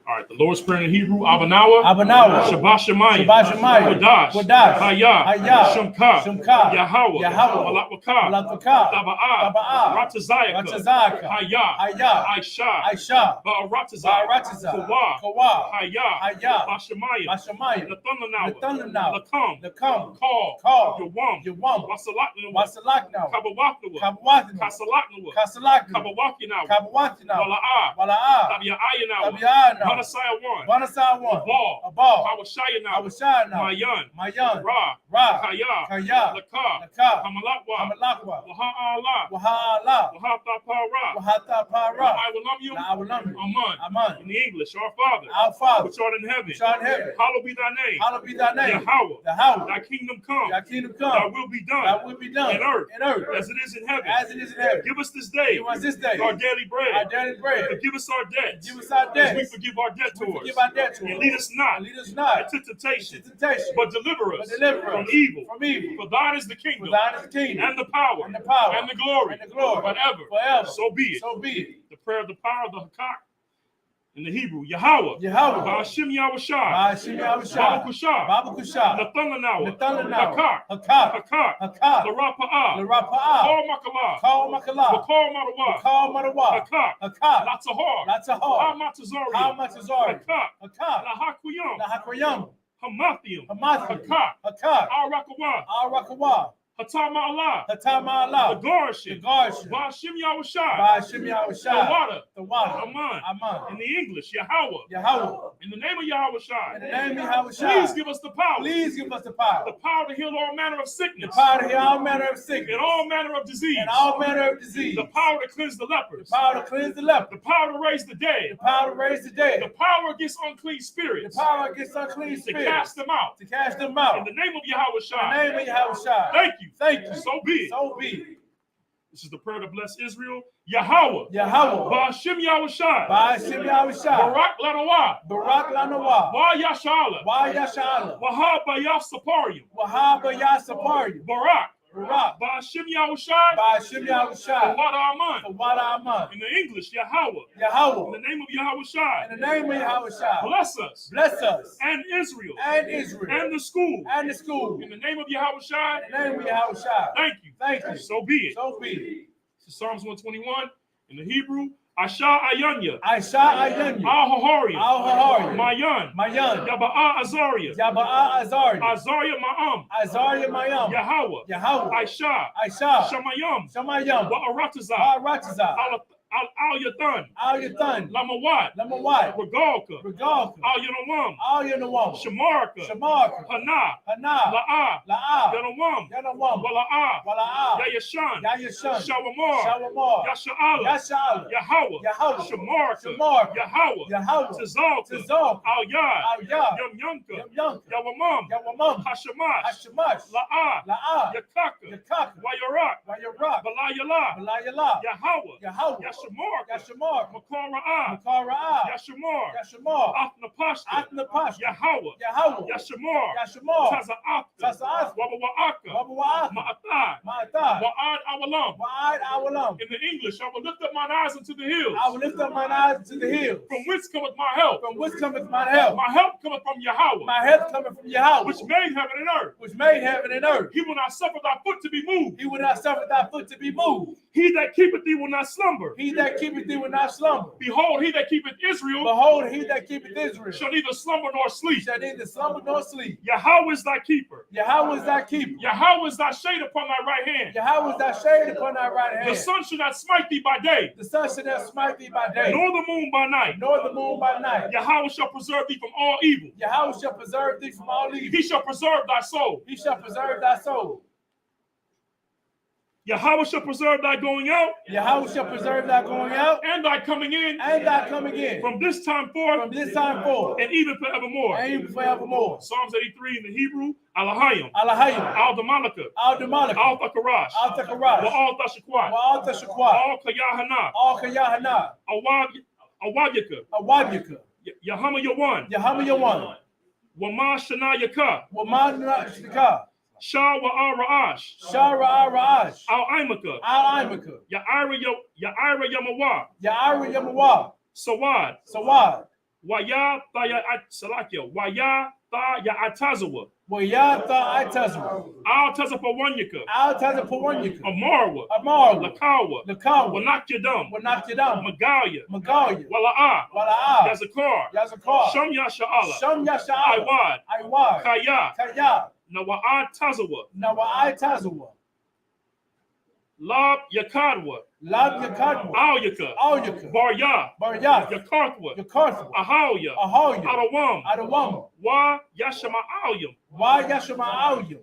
All right, the Lord's Prayer in Hebrew, Abanawa, Shabbat Shemayim, Wadash, Hayah, Shumka, Yahweh, Malakwaka, Taba'ah, Ratazayaka, Hayah, Aisha, Ba'aratazah, Kawa, Hayah, Bashamayim, Nathanawa, Lakam, Call, Yawam, Wasalaknawa, Kabawaknawa, Kasalaknawa, Kabawakinawa, Wala'ah, Tabi'ayanawa, Vanasai one. A ball. Hawashayana. Mayan. Ra. Kaya. Laka. Hamalakwa. Waha'ala. Wahatha Para. I will love you. Aman. In the English, our Father. Which art in heaven. Hallowed be thy name. Yahweh. Thy kingdom come. Thy will be done. In earth. As it is in heaven. Give us this day. Our daily bread. Forgive us our debts. As we forgive our debtors. And lead us not into temptation, but deliver us from evil. For thine is the kingdom, and the power, and the glory, forever. So be it. The prayer of the power of the Hakak in the Hebrew, Yahweh, Ba'ashim Yahushai, Baba Kushah, Nathanawa, Hakak, Larapa'ah, Kal Makalah, Wakal Marawa, Hakak, Latzahar, Hamatazari, Hakak, Lahakuyam, Hamathium, Hakak, Al-Rakawa, Hatama Allah, the Gorshin, Ba'ashim Yahushai, the water, Aman. In the English, Yahweh. In the name of Yahweh, please give us the power. The power to heal all manner of sickness. And all manner of disease. The power to cleanse the lepers. The power to raise the dead. The power against unclean spirits. To cast them out. In the name of Yahweh. Thank you. So be it. This is the prayer to bless Israel. Yahweh. Ba'ashim Yahushai. Barak Lanawa. Wa Yashala. Wahab Bayasaparium. Barak. Ba'ashim Yahushai. Wada Aman. In the English, Yahweh. In the name of Yahushai. Bless us. And Israel. And the school. In the name of Yahushai. Thank you. So be it. This is Psalms 121 in the Hebrew. Asha Ayanya. Al-Hahari. Mayan. Yaba'a Azariah. Azariah Ma'am. Yahweh. Aisha. Shamayam. Wa'aratazah. Al-Yathan. Lamawat. Regalka. Al-Yanawam. Shamarka. Hana. La'ah. Yanawam. Wala'ah. Yayashan. Shawamar. Yasha'ala. Yahweh. Shamarka. Yahweh. Tazalka. Al-Yad. Yum-Yunka. Yawamam. Hashamash. La'ah. Yakaka. Wayarak. Balayala. Yahweh. Yashamar. Makara'ah. Yashamar. Athnapashta. Yahweh. Yashamar. Taza'afta. Wabawa'aka. Ma'athai. Wa'ad awalam. In the English, I will lift up mine eyes unto the hills. From whence cometh my help? My help cometh from Yahweh. Which made heaven and earth. He will not suffer thy foot to be moved. He that keepeth thee will not slumber. Behold, he that keepeth Israel. Shall neither slumber nor sleep. Yahweh is thy keeper. Yahweh is thy shade upon thy right hand. The sun shall not smite thee by day. Nor the moon by night. Yahweh shall preserve thee from all evil. He shall preserve thy soul. Yahweh shall preserve thy going out. Yahweh shall preserve thy going out. And thy coming in. And thy coming in. From this time forth. From this time forth. And even forevermore. And even forevermore. Psalms 83 in the Hebrew. Alahayim. Alahayim. Al-Damalika. Al-Damalika. Al-Thakarash. Al-Thakarash. Wa-al-Thashakwat. Wa-al-Thashakwat. Al-Kayahana. Al-Kayahana. Awadyaka. Awadyaka. Yahama Yawan. Yahama Yawan. Wama Shana Yaka. Wama Shana. Shah Wa'ar-Ra'ash. Shah Ra'ash. Al-Aimaka. Al-Aimaka. Ya'ira Yamawa. Ya'ira Yamawa. Sawad. Sawad. Waya Thaya Salakia. Waya Thaya Atazawa. Wayatha Atazawa. Al-Tazapawanyaka. Al-Tazapawanyaka. Amarwa. Amarwa. Lakawa. Lakawa. Wanakyadam. Wanakyadam. Magalia. Magalia. Wala'a. Wala'a. Yazakar. Yazakar. Sham Yasha'ala. Sham Yasha'ala. Iwad. Iwad. Kaya. Kaya. Nawa'at Tazawa. Nawa'at Tazawa. Lab Yakadwa. Lab Yakadwa. Alyaka. Alyaka. Barya. Barya. Yakarthwa. Yakarthwa. Ahawya. Ahawya. Adawam. Adawam. Wa Yashama Alyam. Wa Yashama Alyam.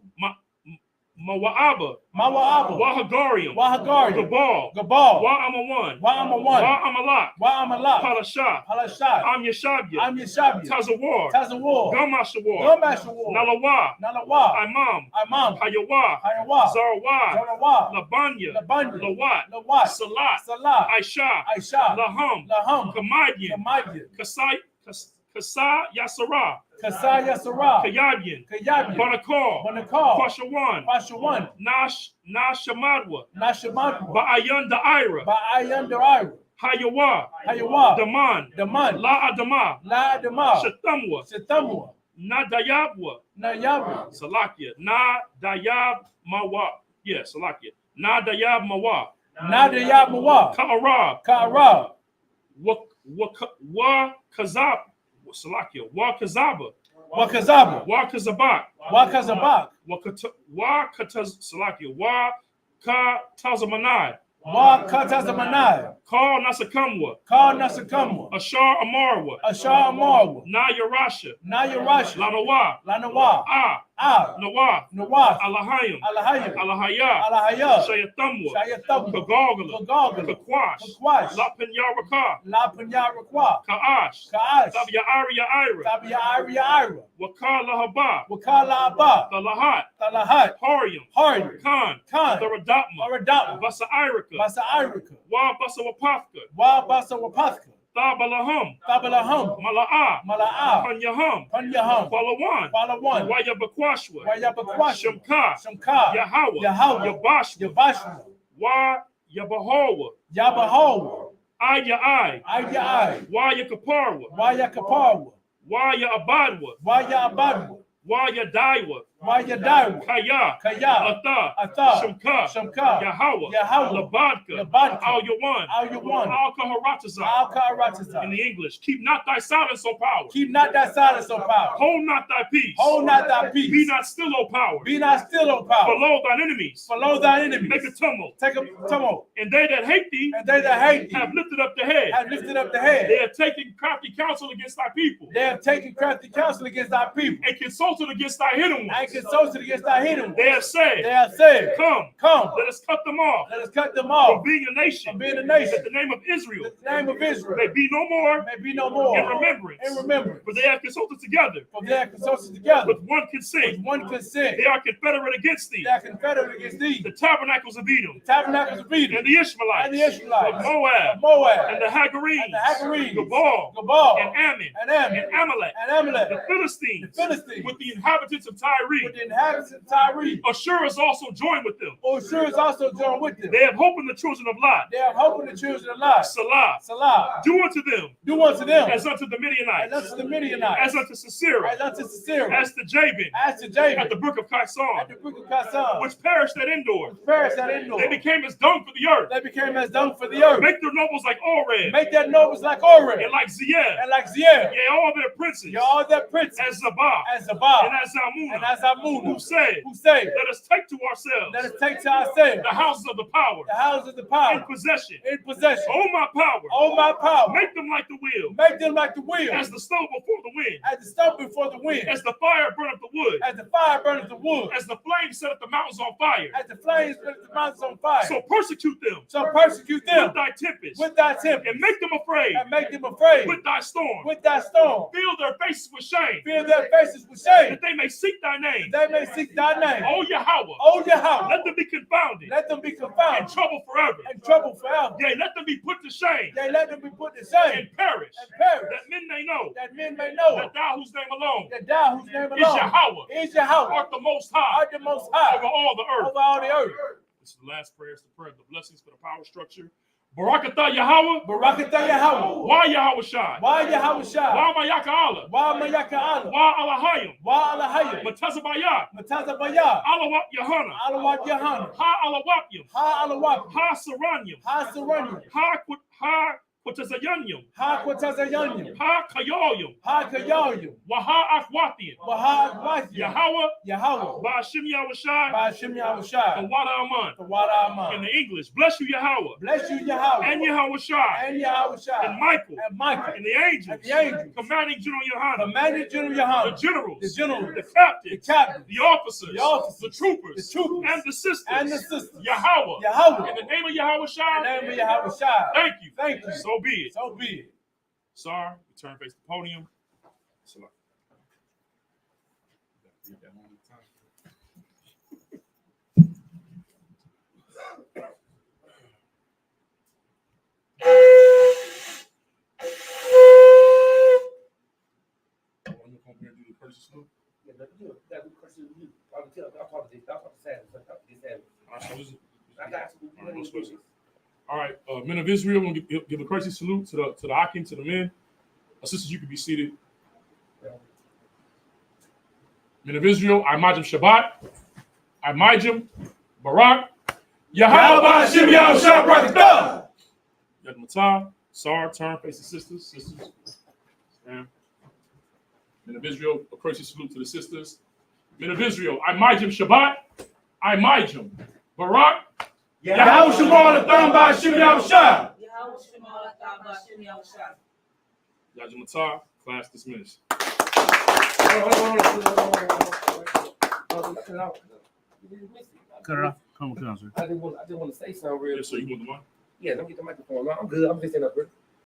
Mawa'aba. Mawa'aba. Wa Hagarium. Wa Hagarium. Gabal. Gabal. Wa Amawan. Wa Amawan. Wa Amalak. Wa Amalak. Palasha. Palasha. Am Yeshabya. Am Yeshabya. Tazawar. Tazawar. Gamashawar. Gamashawar. Nalawa. Nalawa. Imam. Imam. Hayawa. Hayawa. Zarwa. Zarawa. Labanya. Labanya. Lawat. Lawat. Salat. Salat. Aisha. Aisha. Laham. Laham. Kamadian. Kamadian. Kasa Yasara. Kasa Yasara. Kayabian. Kayabian. Banakar. Banakar. Pashawan. Pashawan. Nashamadwa. Nashamadwa. Ba'ayan Da'ira. Ba'ayan Da'ira. Hayawa. Hayawa. Daman. Daman. La Adama. La Adama. Shatamwa. Shatamwa. Nadayabwa. Nayabwa. Salakia. Nadayab Mawa. Yeah, Salakia. Nadayab Mawa. Nadayab Mawa. Ka'arab. Ka'arab. Wa Kazab. Salakia. Wa Kazaba. Wa Kazaba. Wa Kazabak. Wa Kazabak. Wa Kataz Salakia. Wa Katazamanai. Wa Katazamanai. Call Nasakamwa. Call Nasakamwa. Ashar Amarwa. Ashar Amarwa. Nayarasha. Nayarasha. Lanawa. Lanawa. Nawaf. Nawaf. Alahayim. Alahayim. Alahaya. Alahaya. Shayatamwa. Shayatamwa. Kagogala. Kagogala. Kakwash. Kakwash. La Penyaraka. La Penyaraka. Kaash. Kaash. Tabya Aria Ira. Tabya Aria Ira. Wakala Haba. Wakala Abba. Talahat. Talahat. Harium. Harium. Khan. Khan. Tharadatma. Tharadatma. Basa Irika. Basa Irika. Wa Basa Wapafka. Wa Basa Wapafka. Tabalahum. Tabalahum. Mala'a. Mala'a. Panyahum. Panyahum. Palawan. Palawan. Wayabakwashwa. Wayabakwashwa. Shamka. Shamka. Yahweh. Yahweh. Yabashwa. Yabashwa. Wa Yabahawa. Yabahawa. Aya Ai. Aya Ai. Waya Kaparwa. Waya Kaparwa. Waya Abadwa. Waya Abadwa. Waya Daiwa. Waya Daiwa. Kaya. Kaya. Ata. Shamka. Shamka. Yahweh. Yahweh. Labadka. Labadka. Al Yawan. Al Yawan. Al Kaharatazah. Al Kaharatazah. In the English. Keep not thy silence, O power. Keep not thy silence, O power. Hold not thy peace. Hold not thy peace. Be not still, O power. Be not still, O power. Below thine enemies. Below thine enemies. Make a tumult. Take a tumult. And they that hate thee. And they that hate thee. Have lifted up the head. Have lifted up the head. They have taken crafty counsel against thy people. They have taken crafty counsel against thy people. And consulted against thy hidden ones. And consulted against thy hidden ones. They have said. They have said. Come. Come. Let us cut them off. Let us cut them off. From being a nation. From being a nation. That the name of Israel. That the name of Israel. May be no more. May be no more. In remembrance. In remembrance. For they have consulted together. For they have consulted together. With one consent. With one consent. They are confederate against thee. They are confederate against thee. The tabernacles of Edom. The tabernacles of Edom. And the Ishmaelites. And the Ishmaelites. Of Moab. Of Moab. And the Hagarenes. And the Hagarenes. Gabal. Gabal. And Ammon. And Ammon. And Amalek. And Amalek. The Philistines. The Philistines. With the inhabitants of Tyre. With the inhabitants of Tyre. Ashur is also joined with them. Ashur is also joined with them. They have hope in the children of Lot. They have hope in the children of Lot. Salah. Salah. Do unto them. Do unto them. As unto the Midianites. As unto the Midianites. As unto Sisera. As unto Sisera. As to Jabin. As to Jabin. At the brook of Kison. At the brook of Kison. Which perished at Endor. Which perished at Endor. They became as dung for the earth. They became as dung for the earth. Make their nobles like Oreb. Make their nobles like Oreb. And like Zier. And like Zier. Yea, all their princes. Yea, all their princes. As Zabah. As Zabah. And as Zalmunna. And as who said, let us take to ourselves the houses of the power in possession. Oh, my power. Make them like the wheel. As the stone before the wind. As the fire burneth the wood. As the flame setteth the mountains on fire. So persecute them. With thy tempest. And make them afraid. With thy storm. Fill their faces with shame. That they may seek thy name. Oh Yahweh. Let them be confounded. And trouble forever. Yea, let them be put to shame. And perish. That men may know. That thou whose name alone. Is Yahweh. Art the most high. Over all the earth. This is the last prayer. It's the prayer of the blessings for the power structure. Barakatah Yahweh. Why Yahweh Shai? Why Mayaka Allah? Why Alahayim? Matazabayat. Alawat Yahana. Ha Alawapyim. Ha Saranyim. Ha Quatazayanyum. Ha Kayoyum. Waha Akwathian. Yahweh. Ba'ashim Yahushai. The Wada Aman. In the English, bless you Yahweh. And Yahweh Shai. And Michael. And the angels. Commanding General Yohana. The generals. The captains. The officers. The troopers. And the sisters. Yahweh. In the name of Yahweh Shai. Thank you. So be it. Sir, return face the podium. Salam. All right, men of Israel, we're going to give a courtesy salute to the Akim, to the men. Sisters, you can be seated. Men of Israel, I Majim Shabbat, I Majim Barak, Yahweh Hashem Yahushua Barakatah. Yad Matah, Sar, turn, face the sisters. Stand. Men of Israel, a courtesy salute to the sisters. Men of Israel, I Majim Shabbat, I Majim Barak, Yahweh Shemar Latham Ba'Hashem Yahushua. Yad Matah, class dismissed. Cut it off. Come on, sir. I just want to say something real. Yes, sir. You want the mic? Yeah, don't get the microphone. I'm good. I'm just in up here.